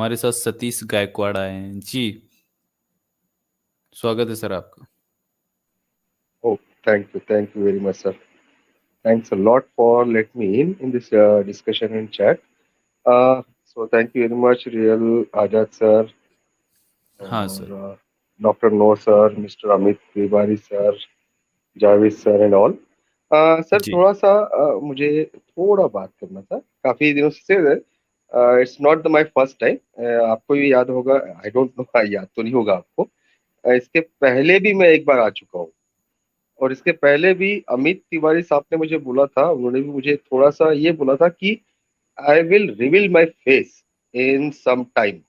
हमारे साथ सतीश गायकवाड़ आए हैं जी। स्वागत है सर आपका। Oh, thank you very much, sir. Thanks a lot for letting me in this discussion and chat. So thank you very much, Real Ajad sir, हाँ or sir. Dr. Noor sir, Mr. Amit Tiwari sir, Javed sir and all. Sir ji. थोड़ा सा मुझे थोड़ा बात करना था काफी दिनों से। It's not my first time. आपको भी याद होगा, आई डोंट नो, याद तो नहीं होगा आपको। इसके पहले भी मैं एक बार आ चुका हूँ, और इसके पहले भी अमित तिवारी साहब ने मुझे बोला था, उन्होंने भी मुझे थोड़ा सा ये बोला था कि I will reveal my face in some time,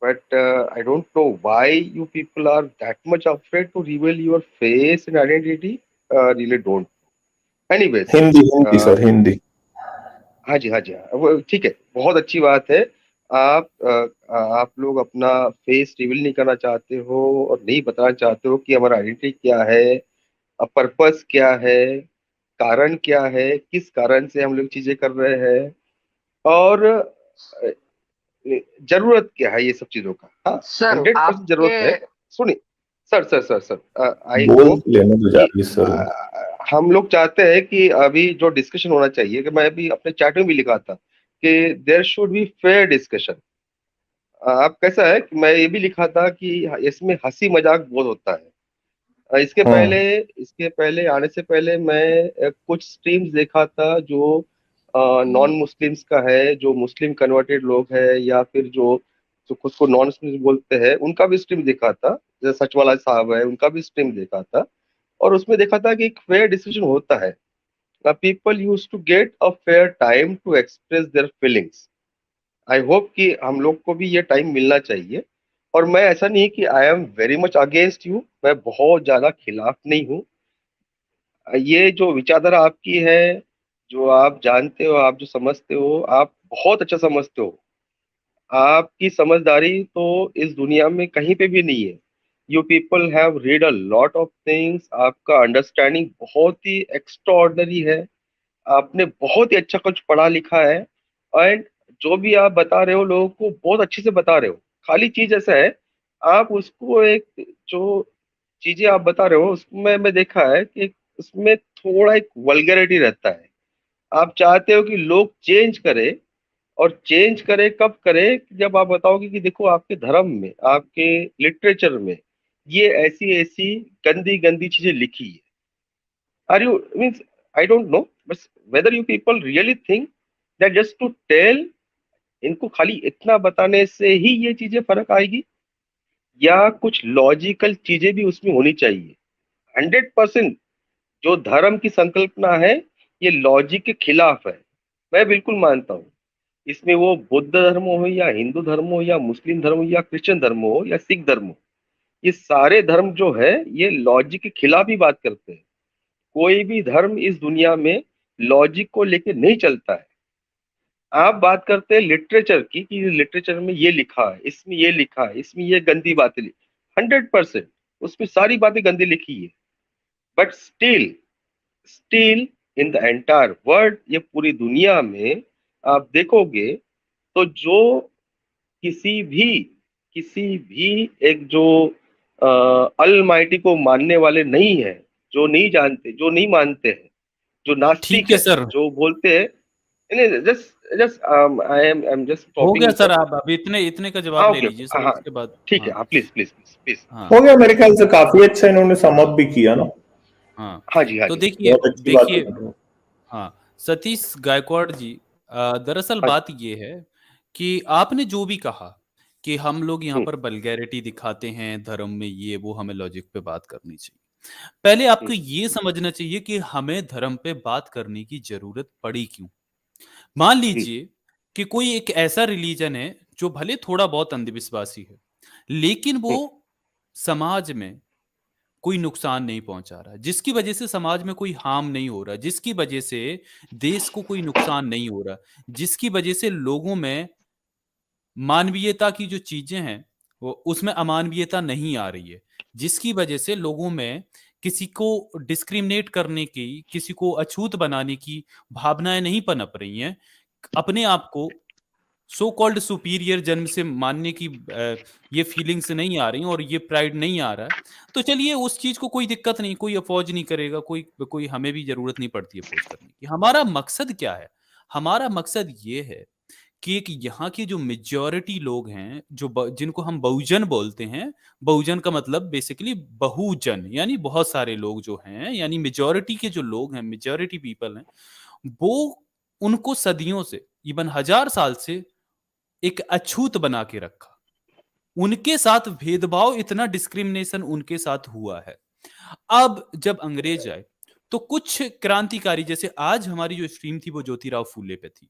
but I don't know why you people are that much afraid to reveal your face and identity. Really don't. Anyways, Hindi Hindi sir, Hindi. हाँ जी, हाँ जी, हाँ, वो ठीक है, बहुत अच्छी बात है। आप लोग अपना फेस रिवील नहीं करना चाहते हो और नहीं बताना चाहते हो कि हमारा आइडेंटिटी क्या है, पर्पस क्या है, कारण क्या है, किस कारण से हम लोग चीजें कर रहे हैं, और जरूरत क्या है ये सब चीजों का। हाँ, सर 100% आपके जरूरत है। सुनिए सर, सर आई बोल होप लेने दो कि जावेद सर उनको। हम लोग चाहते हैं कि अभी जो डिस्कशन होना चाहिए, कि मैं अभी अपने चैट में भी लिखा था कि there should be fair discussion. अब कैसा है कि मैं ये भी लिखा था कि इसमें हंसी मजाक बहुत होता है। इसके पहले, हम्म। आने से पहले मैं कुछ स्ट्रीम्स देखा था जो नॉन मुस्लिम्स का है, जो मुस्लिम कन्वर्टेड लोग है, या फिर जो जो खुद को नॉन मुस्लिम बोलते हैं, उनका भी स्ट्रीम देखा था। जैसे सच वाला साहब है, उनका भी स्ट्रीम देखा था, और उसमें देखा था कि एक फेयर डिस्कशन होता है। People use to get a fair time to express their feelings. I hope कि हम लोग को भी ये टाइम मिलना चाहिए। और मैं ऐसा नहीं कि I am very much against you, मैं बहुत ज्यादा खिलाफ नहीं हूँ। ये जो विचारधारा आपकी है, जो आप जानते हो, आप जो समझते हो, आप बहुत अच्छा समझते हो। आपकी समझदारी तो इस दुनिया में कहीं पे भी नहीं है। You people have read a lot of things, आपका अंडरस्टैंडिंग बहुत ही एक्स्ट्रा ऑर्डनरी है। आपने बहुत ही अच्छा कुछ पढ़ा लिखा है, एंड जो भी आप बता रहे हो लोगों को बहुत अच्छे से बता रहे हो। खाली चीज ऐसा है, आप उसको एक जो चीजें आप बता रहे हो उसमें मैं देखा है कि उसमें थोड़ा एक वल्गैरिटी रहता है। आप चाहते हो कि लोग चेंज करें, और चेंज करे कब करे, जब आप बताओगे कि देखो आपके धर्म में, आपके लिटरेचर में ये ऐसी ऐसी गंदी गंदी चीजें लिखी है। Are you means, I don't know, बस whether you people really think that just to tell, इनको खाली इतना बताने से ही ये चीजें फर्क आएगी, या कुछ लॉजिकल चीजें भी उसमें होनी चाहिए। 100% जो धर्म की संकल्पना है, ये लॉजिक के खिलाफ है। मैं बिल्कुल मानता हूँ, इसमें वो बुद्ध धर्म हो, या हिंदू धर्म हो, या मुस्लिम धर्म हो, या क्रिश्चियन धर्म हो, या सिख धर्म हो, ये सारे धर्म जो है ये लॉजिक के खिलाफ ही बात करते हैं। कोई भी धर्म इस दुनिया में लॉजिक को लेके नहीं चलता है। आप बात करते हैं लिटरेचर की, कि लिटरेचर में ये लिखा है, इसमें ये लिखा है, इसमें ये गंदी बातें लिखी। 100% उसमें सारी बातें गंदी लिखी है, but still, still in the entire world, ये पूरी दुनिया में आप देखोगे तो जो किसी भी एक जो अलमाइटी को मानने वाले नहीं है, जो नहीं जानते, जो नहीं मानते हैं, जो नास्तिक ठीक है है, सर। जो बोलते हैं, नहीं, just just I am just हो स्टॉपिंग गया यू सर, सर। आप अब इतने इतने का हाँ, जवाब ले ओके, लीजिए हाँ सर, हाँ, उसके बाद। ठीक है, हाँ। हाँ, प्लीज प्लीज प्लीज प्लीज। हाँ। हो गया मेरे ख्याल से, काफी अच्छा इन्होंने सम अप भी किया ना। हाँ। हाँ जी, हाँ तो जी, देखिए बहुत अच्छी बात देखिए। है। हाँ। सतीश गायकवाड़ जी, दरअसल हाँ बात ये है कि आपने जो भी कहा कि हम लोग यहाँ हम्म, पर वल्गैरिटी दिखाते हैं धर्म में, ये वो, हमें लॉजिक पे बात करनी चाहिए। पहले आपको हम्म, ये समझना चाहिए कि हमें धर्म पे बात करने की जरूरत पड़ी क्यों। मान जी, लीजिए कि कोई एक ऐसा रिलीजन है जो भले थोड़ा बहुत अंधविश्वासी है, लेकिन वो हम्म, समाज में कोई नुकसान नहीं पहुंचा रहा, जिसकी वजह से समाज में कोई हार्म नहीं हो रहा, जिसकी वजह से देश को कोई नुकसान नहीं हो रहा, जिसकी वजह से लोगों में मानवीयता की जो चीजें हैं वो उसमें अमानवीयता नहीं आ रही है, जिसकी वजह से लोगों में किसी को डिस्क्रिमिनेट करने की, किसी को अछूत बनाने की भावनाएं नहीं पनप रही हैं। अपने आप को सो कॉल्ड सुपीरियर जन्म से मानने की ये फीलिंग्स नहीं आ रही और ये प्राइड नहीं आ रहा है, तो चलिए उस चीज को कोई दिक्कत नहीं, कोई अफौज नहीं करेगा, कोई कोई हमें भी जरूरत नहीं पड़ती अफौज करने की। हमारा मकसद क्या है? हमारा मकसद ये है कि एक यहाँ की जो मेजॉरिटी लोग हैं, जो जिनको हम बहुजन बोलते हैं, बहुजन का मतलब बेसिकली बहुजन, यानी बहुत सारे लोग जो हैं, यानी मेजॉरिटी के जो लोग हैं, मेजॉरिटी पीपल हैं, वो उनको सदियों से, इवन 1000 साल से एक अछूत बना के रखा। उनके साथ भेदभाव, इतना डिस्क्रिमिनेशन उनके साथ हुआ है। अब जब अंग्रेज आए तो कुछ क्रांतिकारी, जैसे आज हमारी जो स्ट्रीम थी वो ज्योतिराव फूले पे थी,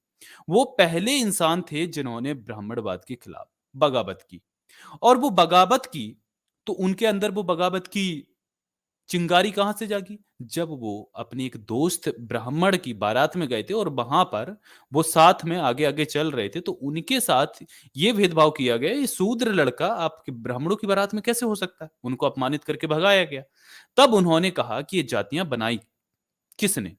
वो पहले इंसान थे जिन्होंने ब्राह्मणवाद के खिलाफ बगावत की। और वो बगावत की तो उनके अंदर वो बगावत की चिंगारी कहां से जागी? जब वो अपने एक दोस्त ब्राह्मण की बारात में गए थे और वहां पर वो साथ में आगे आगे चल रहे थे, तो उनके साथ ये भेदभाव किया गया, ये शूद्र लड़का आपके ब्राह्मणों की बारात में कैसे हो सकता है? उनको अपमानित करके भगाया गया। तब उन्होंने कहा कि ये जातियां बनाई किसने?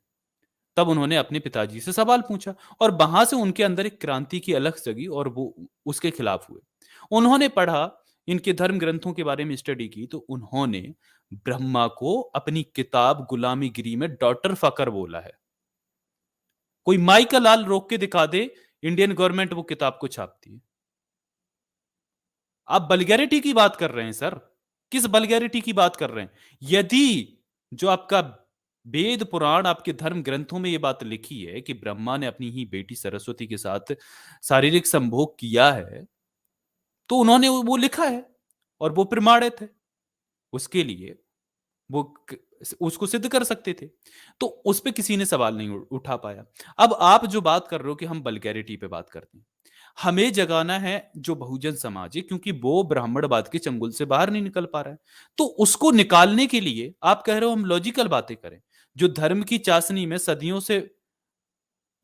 तब उन्होंने अपने पिताजी से सवाल पूछा और वहां से उनके अंदर एक क्रांति की अलख जगी और वो उसके खिलाफ हुए। उन्होंने पढ़ा, इनके धर्म ग्रंथों के बारे में स्टडी की, तो उन्होंने ब्रह्मा को अपनी किताब गुलामी गिरी में डॉटर फकर बोला है। कोई माई का लाल रोक के दिखा दे, इंडियन गवर्नमेंट वो किताब को छापती है। आप बल्गैरिटी की बात कर रहे हैं सर, किस बल्गैरिटी की बात कर रहे हैं? यदि जो आपका वेद पुराण, आपके धर्म ग्रंथों में यह बात लिखी है कि ब्रह्मा ने अपनी ही बेटी सरस्वती के साथ शारीरिक संभोग किया है, तो उन्होंने वो लिखा है और वो प्रमाणित है, उसके लिए वो उसको सिद्ध कर सकते थे। तो उस पे किसी ने सवाल नहीं उठा पाया। अब आप जो बात कर रहे हो कि हम बल्गैरिटी पे बात करते हैं, हमें जगाना है जो बहुजन समाज है, क्योंकि वो ब्राह्मणवाद के चंगुल से बाहर नहीं निकल पा रहा है। तो उसको निकालने के लिए आप कह रहे हो हम लॉजिकल बातें करें, जो धर्म की चाशनी में सदियों से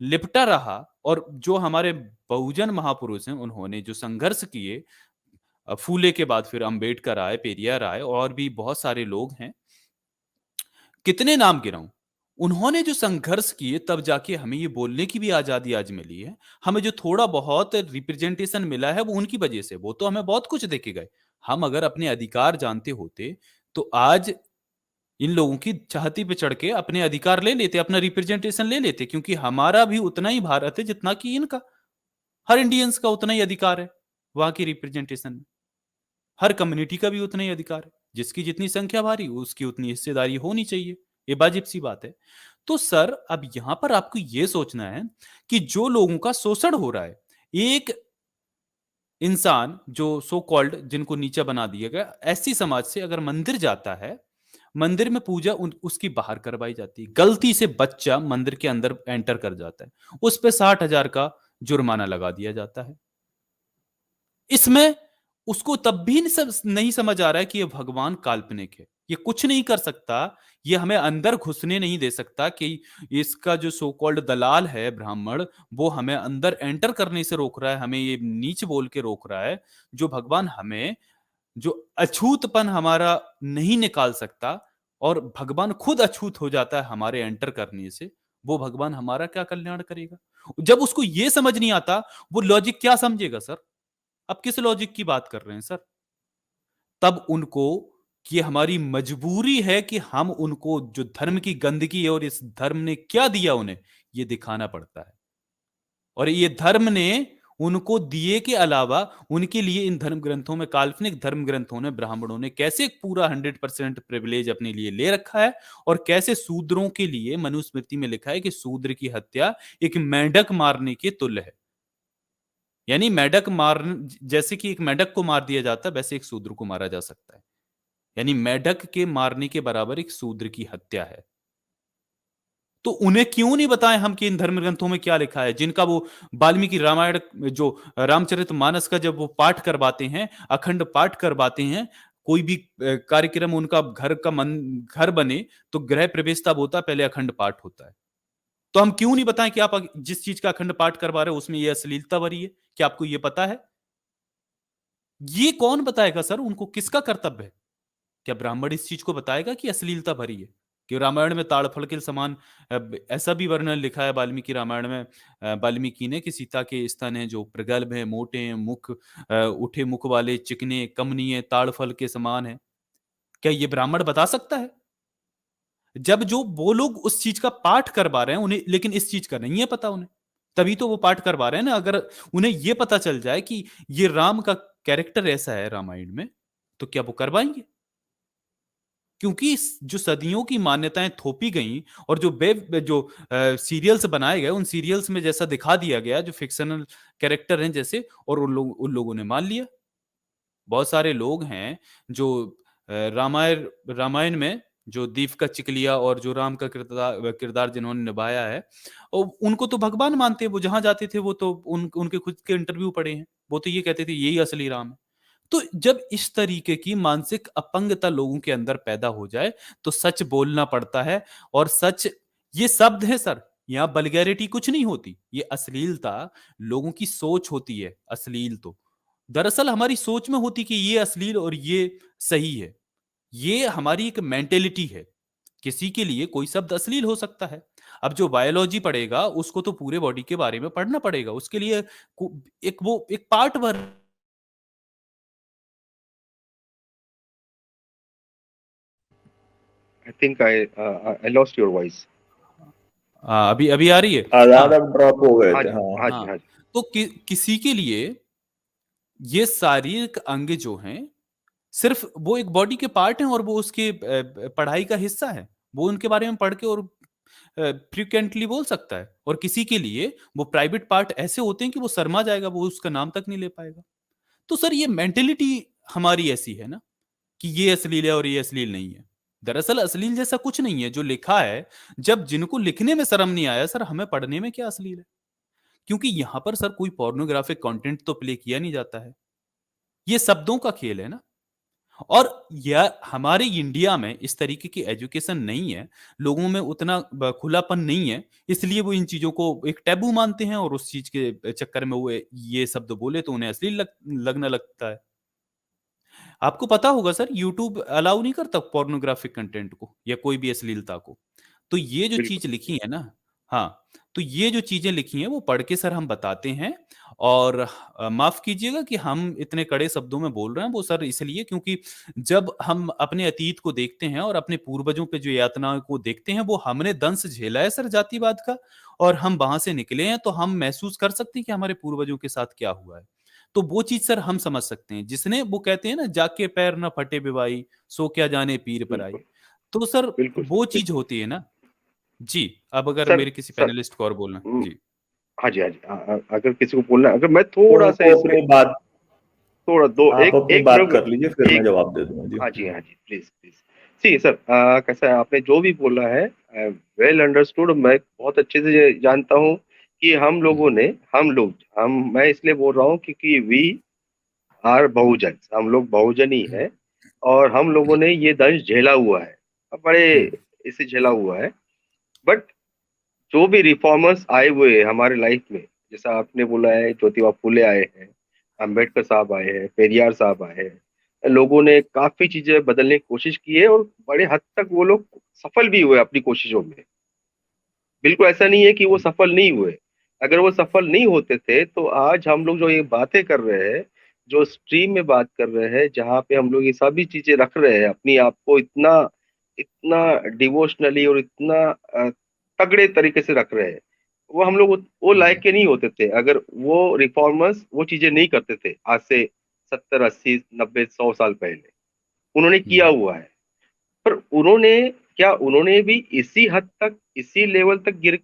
लिपटा रहा, और जो हमारे बहुजन महापुरुष हैं उन्होंने जो संघर्ष किए, फूले के बाद फिर अंबेडकर आए, पेरियार आए, और भी बहुत सारे लोग हैं, कितने नाम गिनाऊं, उन्होंने जो संघर्ष किए, तब जाके हमें ये बोलने की भी आजादी आज मिली है। हमें जो थोड़ा बहुत रिप्रेजेंटेशन मिला है वो उनकी वजह से, वो तो हमें बहुत कुछ देके गए। हम अगर अपने अधिकार जानते होते तो आज इन लोगों की चाहती पे चढ़ के अपने अधिकार ले लेते, अपना रिप्रेजेंटेशन ले लेते, क्योंकि हमारा भी उतना ही भारत है जितना कि इनका। हर इंडियंस का उतना ही अधिकार है वहां की रिप्रेजेंटेशन में। हर कम्युनिटी का भी उतना ही अधिकार है, जिसकी जितनी संख्या भारी उसकी उतनी हिस्सेदारी होनी चाहिए, ये वाजिब सी बात है। तो सर अब यहां पर आपको यह सोचना है कि जो लोगों का शोषण हो रहा है, एक इंसान जो सो कॉल्ड जिनको नीचा बना दिया गया, ऐसी समाज से अगर मंदिर जाता है, मंदिर में पूजा उसकी बाहर करवाई जाती है, गलती से बच्चा मंदिर के अंदर एंटर कर जाता है, उस पर 60,000 का जुर्माना लगा दिया जाता है। इसमें उसको तब भी नहीं समझ आ रहा है कि ये भगवान काल्पनिक है, ये कुछ नहीं कर सकता, ये हमें अंदर घुसने नहीं दे सकता, कि इसका जो सो कॉल्ड दलाल है ब्राह्मण, वो हमें अंदर एंटर करने से रोक रहा है, हमें ये नीच बोल के रोक रहा है। जो भगवान हमें, जो अछूतपन हमारा नहीं निकाल सकता, और भगवान खुद अछूत हो जाता है हमारे एंटर करने से, वो भगवान हमारा क्या कल्याण करेगा? जब उसको ये समझ नहीं आता, वो लॉजिक क्या समझेगा सर? अब किस लॉजिक की बात कर रहे हैं सर? तब उनको, कि हमारी मजबूरी है कि हम उनको जो धर्म की गंदगी है और इस धर्म ने क्या दिया उन्हें, ये दिखाना पड़ता है। और ये धर्म ने उनको दिए के अलावा उनके लिए इन धर्म ग्रंथों में, काल्पनिक धर्म ग्रंथों ने, ब्राह्मणों ने कैसे पूरा 100% प्रिविलेज अपने लिए ले रखा है, और कैसे शूद्रों के लिए मनुस्मृति में लिखा है कि शूद्र की हत्या एक मेंढक मारने के तुल्य है। यानी मेंढक मार, जैसे कि एक मेंढक को मार दिया जाता है, वैसे एक शूद्र को मारा जा सकता है। यानी मेंढक के मारने के बराबर एक शूद्र की हत्या है। तो उन्हें क्यों नहीं बताएं हम कि इन धर्म ग्रंथों में क्या लिखा है, जिनका वो वाल्मीकि रामायण, जो रामचरितमानस का जब वो पाठ करवाते हैं, अखंड पाठ करवाते हैं, कोई भी कार्यक्रम उनका घर का घर बने तो गृह प्रवेश तब होता, पहले अखंड पाठ होता है। तो हम क्यों नहीं बताएं कि आप जिस चीज का अखंड पाठ करवा रहे हो उसमें ये अश्लीलता भरी है? क्या आपको ये पता है? ये कौन बताएगा सर? उनको किसका कर्तव्य है? क्या ब्राह्मण इस चीज को बताएगा कि अश्लीलता भरी है? कि रामायण में ताड़फल के समान ऐसा भी वर्णन लिखा है वाल्मीकि रामायण में, वाल्मीकि ने, कि सीता के स्तन हैं जो प्रगल्भ हैं, मोटे हैं, मुख उठे मुख वाले, चिकने, कमनीय, ताड़फल के समान है। क्या ये ब्राह्मण बता सकता है? जब जो वो लोग उस चीज का पाठ करवा रहे हैं उन्हें, लेकिन इस चीज का नहीं है पता उन्हें, तभी तो वो पाठ करवा रहे हैं ना। अगर उन्हें ये पता चल जाए कि ये राम का कैरेक्टर ऐसा है रामायण में, तो क्या वो करवाएंगे? क्योंकि जो सदियों की मान्यताएं थोपी गई और जो जो सीरियल्स बनाए गए, उन सीरियल्स में जैसा दिखा दिया गया, जो फिक्शनल कैरेक्टर हैं जैसे, और उन लोगों ने मान लिया। बहुत सारे लोग हैं जो रामायण रामायण में जो दीप का चिकलिया और जो राम का किरदार किरदार जिन्होंने निभाया है, और उनको तो भगवान मानते हैं। वो जहां जाते थे वो तो उनके खुद के इंटरव्यू पढ़े हैं, वो तो ये कहते थे यही असली राम है। तो जब इस तरीके की मानसिक अपंगता लोगों के अंदर पैदा हो जाए, तो सच बोलना पड़ता है। और सच ये शब्द है सर, यहाँ वल्गैरिटी कुछ नहीं होती, ये अश्लीलता लोगों की सोच होती है। अश्लील तो दरअसल हमारी सोच में होती कि ये अश्लील और ये सही है। ये हमारी एक मेंटेलिटी है। किसी के लिए कोई शब्द अश्लील हो सकता है। अब जो बायोलॉजी पढ़ेगा उसको तो पूरे बॉडी के बारे में पढ़ना पड़ेगा, उसके लिए एक पार्ट भर। I think I lost your voice. अभी अभी आ रही है। आजाद अब ड्रॉप हो गए हाँ थे। जी, हाँ हाँ जी, हाँ, हाँ जी। तो किसी के लिए ये शारीरिक अंग जो हैं, सिर्फ वो एक बॉडी के पार्ट हैं और वो उसके पढ़ाई का हिस्सा है। वो उनके बारे में पढ़ के और फ्रिक्वेंटली बोल सकता है। और किसी के लिए वो प्राइवेट पार्ट ऐसे होते हैं कि वो शर्मा जाएगा, वो उसका नाम तक नहीं ले पाएगा। तो सर ये मेंटेलिटी हमारी ऐसी है ना, कि ये अश्लील है और ये अश्लील नहीं है। दरअसल अश्लील जैसा कुछ नहीं है जो लिखा है। जब जिनको लिखने में शर्म नहीं आया, सर हमें पढ़ने में क्या अश्लील है? क्योंकि यहां पर सर कोई पोर्नोग्राफिक कंटेंट तो प्ले किया नहीं जाता है। ये शब्दों का खेल है ना। और यह हमारे इंडिया में इस तरीके की एजुकेशन नहीं है, लोगों में उतना खुलापन नहीं है, इसलिए वो इन चीजों को एक टैबू मानते हैं और उस चीज के चक्कर में वो ये शब्द बोले तो उन्हें अश्लील लगने लगता है। आपको पता होगा सर, यूट्यूब अलाउ नहीं करता पोर्नोग्राफिक कंटेंट को या कोई भी अश्लीलता को। तो ये जो बिल्कुल। चीज लिखी है ना, हाँ, तो ये जो चीजें लिखी हैं वो पढ़ के सर हम बताते हैं। और माफ कीजिएगा कि हम इतने कड़े शब्दों में बोल रहे हैं, वो सर इसलिए क्योंकि जब हम अपने अतीत को देखते हैं और अपने पूर्वजों पे जो यातनाओं को देखते हैं, वो हमने दंश झेला है सर जातिवाद का, और हम वहां से निकले हैं, तो हम महसूस कर सकते हैं कि हमारे पूर्वजों के साथ क्या हुआ है। तो वो चीज सर हम समझ सकते हैं, जिसने वो कहते हैं ना, जाके पैर ना फटे बिवाई, सो क्या जाने पीर पर आई। बिल्कुल, तो सर बिल्कुल सर, वो चीज बिल्कुल। होती है ना। जी, अब अगर सर मेरे किसी सर पैनलिस्ट को और बोलना, उम, जी। हाँ जी, हाँ जी। अगर किसी को बोलना है, अगर मैं तो थोड़ा-सा उनको इसमें अपनी बात, थोड़ा दो आप एक अपनी एक बात मिनट कर लीजिए, फिर मैं एक जवाब दे दूंगा जी। हाँ जी, हाँ जी। Please, please. सी सर, कैसा है, आपने जो भी बोला है वेल अंडरस्टूड, मैं बहुत अच्छे से ये जानता हूँ कि हम लोगों ने हम लोग हम मैं इसलिए बोल रहा हूँ क्योंकि वी आर बहुजन, हम लोग बहुजन ही हैं और हम लोगों ने ये दंश झेला हुआ है, बड़े इसे झेला हुआ है। बट जो भी रिफॉर्मर्स आए हुए हैं हमारे लाइफ में, जैसा आपने बोला है ज्योतिबा फुले आए हैं, अंबेडकर साहब आए हैं, पेरियार साहब आए हैं, लोगों ने काफ़ी चीज़ें बदलने की कोशिश की है और बड़े हद तक वो लोग सफल भी हुए अपनी कोशिशों में। बिल्कुल ऐसा नहीं है कि वो सफल नहीं हुए। अगर वो सफल नहीं होते थे, तो आज हम लोग जो ये बातें कर रहे हैं, जो स्ट्रीम में बात कर रहे हैं, जहाँ पे हम लोग ये सभी चीज़ें रख रहे हैं, अपनी आप को इतना इतना डिवोशनली और इतना तगड़े तरीके से रख रहे हैं, वो हम लोग वो लायक के नहीं होते थे, अगर वो रिफॉर्मर्स वो चीज़ें नहीं करते थे, आज से 70, 80, 90, 100 साल पहले। उन्होंने किया हुआ है। पर उन्होंने भी इसी हद तक, इसी लेवल तक गिर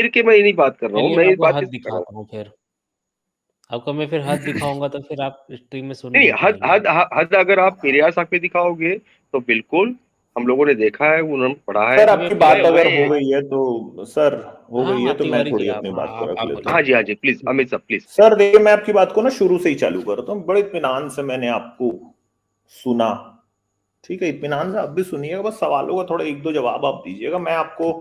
के मैं ये नहीं बात कर रहा हूँ, चलिए मैं मैं ये आपको बात हद इस कर रहा हूँ। दिखाता हूँ फिर। आपको मैं फिर हद दिखाऊँगा तो फिर आप स्ट्रीम में सुन नहीं, नहीं पाएँगे। हद अगर आप पेरियार साहब पे दिखाओगे, तो बिल्कुल हम लोगों ने देखा है, उन्होंने पढ़ा है। सर तो मैं आपकी फिर बात मैं अगर मैं हो गई है तो सर, हो हाँ, गई है हाँ, तो मैं तिवारी जी थोड़ी आप अपनी हाँ, बात को रख आप लेता बोलिए। हूँ। हाँ जी, हाँ जी, प्लीज़ अमित साहब प्लीज़, प्लीज़। सर देखिए, मैं आपकी बात को ना शुरू से ही चालू करता हूँ। बड़े इत्मीनान से मैंने आपको सुना, ठीक है, इत्मीनान से आप भी सुनिएगा, बस सवालों का थोड़ा एक दो जवाब आप दीजिएगा। मैं आपको,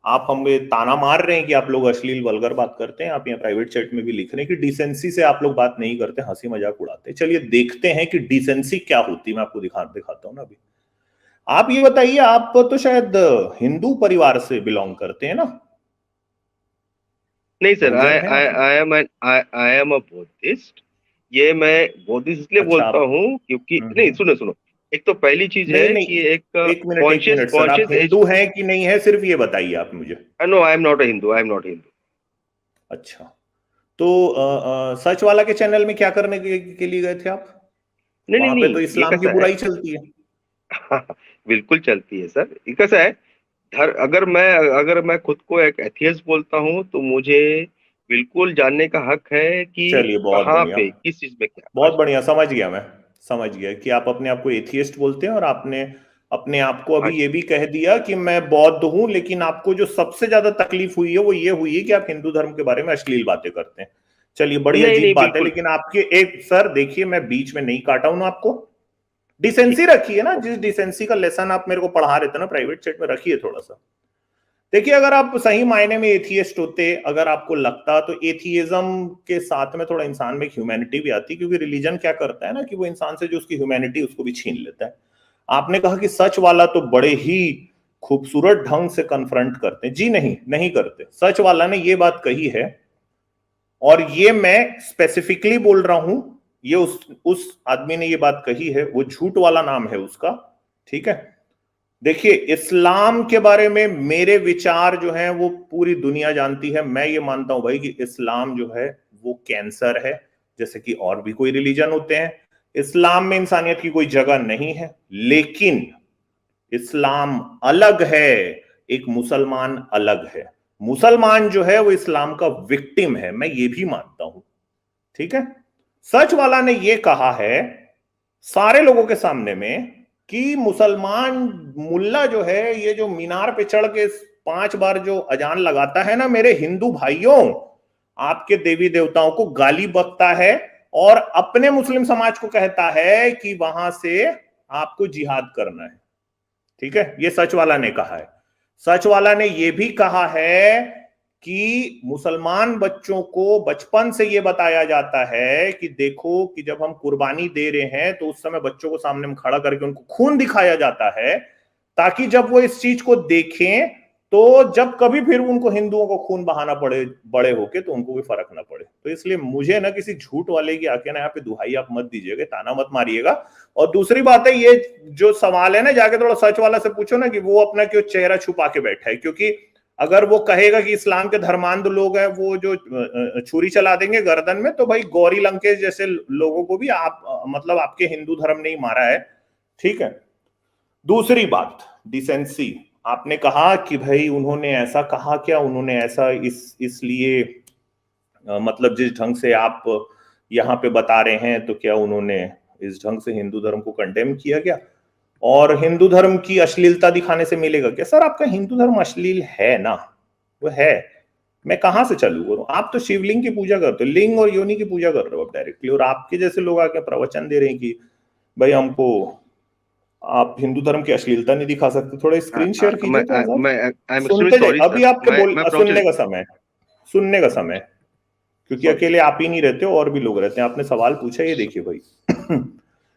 आप हमें ताना मार रहे हैं कि आप लोग अश्लील वल्गर बात करते हैं, आप यहाँ प्राइवेट चैट में भी लिख रहे हैं कि डिसेंसी से आप लोग बात नहीं करते, हंसी मजाक उड़ाते हैं। चलिए देखते हैं कि डिसेंसी क्या होती है, मैं आपको दिखाता हूँ ना। अभी आप ये बताइए, आप तो शायद हिंदू परिवार से बिलोंग करते हैं ना? नहीं सर, बहुजन आई है आई आप? I am a Buddhist. ये मैं बुद्धिस्ट इसलिए अच्छा बोलता आप। हूँ क्योंकि, नहीं हम्म। सुनो सुनो, एक तो पहली चीज नहीं है नहीं, कि एक एक कॉन्शियस मिनट सर, आप कॉन्शियस एज। हिंदू हैं कि नहीं है, सिर्फ ये बताइए आप मुझे। No, I am not a Hindu, I am not Hindu. अच्छा, तो सच वाला के चैनल में क्या करने के लिए गए थे आप? नहीं नहीं वहां पे तो नहीं, ये इस्लाम की कैसा है? बुराई चलती है। बिल्कुल चलती है सर। ये कैसा है, अगर मैं खुद को एक एथियस्ट बोलता हूँ तो मुझे बिल्कुल जानने का हक है कि चलिए बहुत कहाँ बढ़िया, पे किस चीज में क्या बहुत आज बढ़िया, समझ गया मैं। समझ गया कि आप अपने आप को एथियस्ट बोलते हैं, और आपने अपने आप को अभी आज ये भी कह दिया कि मैं बौद्ध हूं, लेकिन आपको जो सबसे ज्यादा तकलीफ हुई है वो ये हुई है कि आप हिंदू धर्म के बारे में अश्लील बातें करते हैं। चलिए, बड़ी नहीं अजीब नहीं, बात है, बिल्कुल लेकिन आपके एक सर देखिए, मैं बीच में नहीं काटा हूं ना आपको। ठीक डिसेंसी है। रखिए ना, जिस डिसेंसी का लेसन आप मेरे को पढ़ा रहे थे ना प्राइवेट सेट में, रखिए थोड़ा सा। देखिए, अगर आप सही मायने में एथियस्ट होते, अगर आपको लगता, तो एथियज्म के साथ में थोड़ा इंसान में ह्यूमैनिटी भी आती, क्योंकि रिलीजन क्या करता है ना कि वो इंसान से जो उसकी ह्यूमैनिटी उसको भी छीन लेता है। आपने कहा कि सच वाला तो बड़े ही खूबसूरत ढंग से कन्फ्रंट करते हैं। जी नहीं, नहीं करते। सच वाला ने ये बात कही है, और ये मैं स्पेसिफिकली बोल रहा हूं, ये उस आदमी ने ये बात कही है, वो झूठ वाला नाम है उसका। ठीक है, देखिए, इस्लाम के बारे में मेरे विचार जो हैं वो पूरी दुनिया जानती है। मैं ये मानता हूं भाई कि इस्लाम जो है वो कैंसर है, जैसे कि और भी कोई रिलीजन होते हैं। इस्लाम में इंसानियत की कोई जगह नहीं है, लेकिन इस्लाम अलग है, एक मुसलमान अलग है। मुसलमान जो है वो इस्लाम का विक्टिम है, मैं ये भी मानता हूं। ठीक है, सच वाला ने ये कहा है सारे लोगों के सामने में कि मुसलमान मुल्ला जो है, ये जो मीनार पे चढ़ के 5 बार जो अजान लगाता है ना, मेरे हिंदू भाइयों, आपके देवी देवताओं को गाली बकता है, और अपने मुस्लिम समाज को कहता है कि वहां से आपको जिहाद करना है। ठीक है, ये सच वाला ने कहा है। सच वाला ने यह भी कहा है कि मुसलमान बच्चों को बचपन से यह बताया जाता है कि देखो, कि जब हम कुर्बानी दे रहे हैं तो उस समय बच्चों को सामने में खड़ा करके उनको खून दिखाया जाता है, ताकि जब वो इस चीज को देखें तो जब कभी फिर उनको हिंदुओं को खून बहाना पड़े बड़े होके, तो उनको कोई फर्क ना पड़े। तो इसलिए मुझे ना किसी झूठ वाले की आके ना यहाँ पे दुहाई आप मत दीजिएगा, ताना मत मारिएगा। और दूसरी बात है, ये जो सवाल है ना, जाके थोड़ा सच वाला से पूछो ना कि वो अपना क्यों चेहरा छुपा के बैठा है, क्योंकि अगर वो कहेगा कि इस्लाम के धर्मांध लोग हैं वो जो छुरी चला देंगे गर्दन में, तो भाई गौरी लंकेश जैसे लोगों को भी आप मतलब आपके हिंदू धर्म ने ही मारा है। ठीक है, दूसरी बात, डिसेंसी। आपने कहा कि भाई उन्होंने ऐसा कहा, क्या उन्होंने ऐसा इसलिए मतलब जिस ढंग से आप यहाँ पे बता रहे हैं, तो क्या उन्होंने इस ढंग से हिंदू धर्म को कंडेम किया क्या, और हिंदू धर्म की अश्लीलता दिखाने से मिलेगा क्या? सर, आपका हिंदू धर्म अश्लील है ना, वो है। मैं कहां से चालू करूं? आप तो शिवलिंग की पूजा करते हो, लिंग और योनि की पूजा कर रहे हो आप डायरेक्टली, और आपके जैसे लोग आके प्रवचन दे रहे हैं कि भाई हमको आप हिंदू धर्म की अश्लीलता नहीं दिखा सकते। थोड़ा स्क्रीन शेयर कीजिए थोड़ा सा, मैं आई एम एक्चुअली सुनते जाइए। सॉरी अभी सर, आपके मैं सुनने प्रवचन का समय, सुनने का समय, क्योंकि सॉरी। अकेले आप ही नहीं रहते हो, और भी लोग रहते हैं। आपने सवाल पूछा, ये देखिए भाई।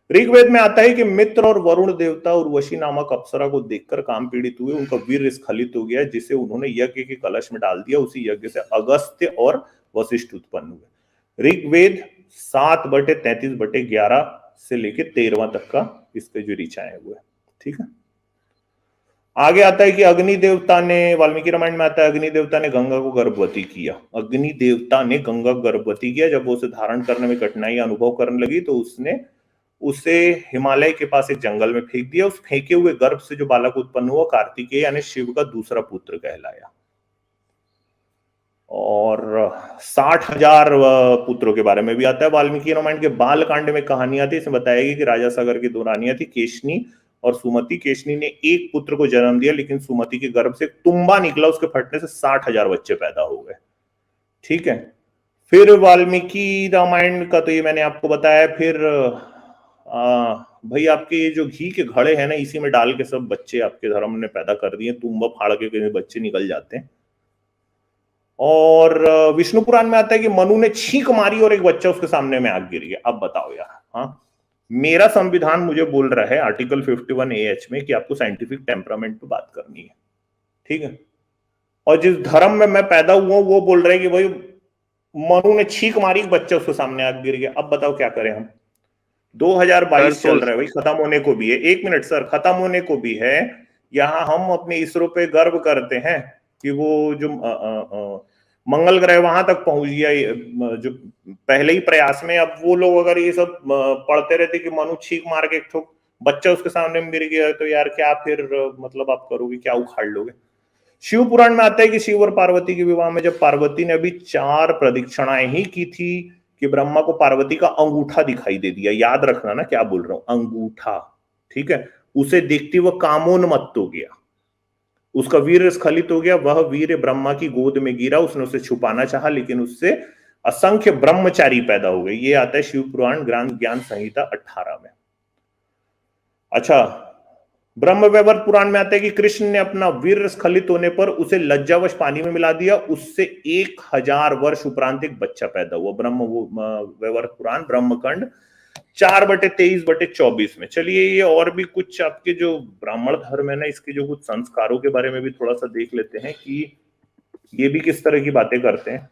ऋग्वेद में आता है कि मित्र और वरुण देवता उर्वशी नामक अप्सरा को देखकर काम पीड़ित हुए, उनका वीर स्खलित हो गया, जिसे उन्होंने यज्ञ के कलश में डाल दिया। उसी यज्ञ से अगस्त्य और वशिष्ठ उत्पन्न हुए। ऋग्वेद 7/33/11 से लेके 13वां तक का इसके जो ऋचाएं हुए। ठीक है, आगे आता है कि अग्नि देवता ने, वाल्मीकि रामायण में आता है, अग्नि देवता ने गंगा को गर्भवती किया। अग्नि देवता ने गंगा को गर्भवती किया। जब वो उसे धारण करने में कठिनाई अनुभव करने लगी, तो उसने उसे हिमालय के पास एक जंगल में फेंक दिया। उस फेंके हुए गर्भ से जो बालक उत्पन्न हुआ, कार्तिकेय यानी शिव का दूसरा पुत्र कहलाया। और 60,000 पुत्रों के बारे में भी आता है वाल्मीकि रामायण के बाल कांड में। कहानी आती है, इसमें बताया गया कि राजा सागर की 2 रानियां थी, केशनी और सुमति। केशनी ने एक पुत्र को जन्म दिया, लेकिन सुमति के गर्भ से तुम्बा निकला, उसके फटने से 60,000 बच्चे पैदा हो गए। ठीक है, फिर वाल्मीकि रामायण का तो ये मैंने आपको बताया। फिर भाई आपके ये जो घी के घड़े हैं ना, इसी में डाल के सब बच्चे आपके धर्म ने पैदा कर दिए। तुम्बा फाड़ के बच्चे निकल जाते हैं। और विष्णु पुराण में आता है कि मनु ने छींक मारी और एक बच्चा उसके सामने में आग गिर गया। अब बताओ यार, हाँ, मेरा संविधान मुझे बोल रहा है आर्टिकल 51 AH में कि आपको साइंटिफिक टेम्परामेंट पे बात करनी है, ठीक है। और जिस धर्म में मैं पैदा हुआ हूं वो बोल रहे हैं कि भाई मनु ने छींक मारी, बच्चा उसके सामने आग गिर गया, अब बताओ क्या करें हम। 2022 चल रहा है भाई, खत्म होने को भी है। 1 मिनट सर, खत्म होने को भी है। यहाँ हम अपने इसरो पे गर्व करते हैं कि वो जो मंगल ग्रह वहां तक पहुंच गया जो पहले ही प्रयास में। अब वो लोग अगर ये सब पढ़ते रहते कि मनु छींक मार के एक ठोक बच्चा उसके सामने गिर गया, तो यार क्या फिर मतलब आप करोगे क्या, उखाड़ लोगे। शिव पुराण में आता है कि शिव और पार्वती के विवाह में जब पार्वती ने अभी 4 प्रदक्षिणाएं ही की थी कि ब्रह्मा को पार्वती का अंगूठा दिखाई दे दिया। याद रखना ना क्या बोल रहा हूं, अंगूठा, ठीक है। उसे देखते वह कामोन्मत्त हो गया, उसका वीर स्खलित हो गया, वह वीर ब्रह्मा की गोद में गिरा। उसने उसे छुपाना चाहा लेकिन उससे असंख्य ब्रह्मचारी पैदा हो गए। ये आता है शिव पुराण ज्ञान संहिता 18 में। अच्छा, ब्रह्म वैवर्त पुराण में आता है कि कृष्ण ने अपना वीर स्खलित होने पर उसे लज्जावश पानी में मिला दिया। उससे 1000 वर्ष उपरांत एक बच्चा पैदा हुआ। ब्रह्म वैवर्त पुराण ब्रह्मकांड 4/23/24 में। चलिए ये और भी कुछ आपके जो ब्राह्मण धर्म है ना, इसके जो कुछ संस्कारों के बारे में भी थोड़ा सा देख लेते हैं कि ये भी किस तरह की बातें करते हैं।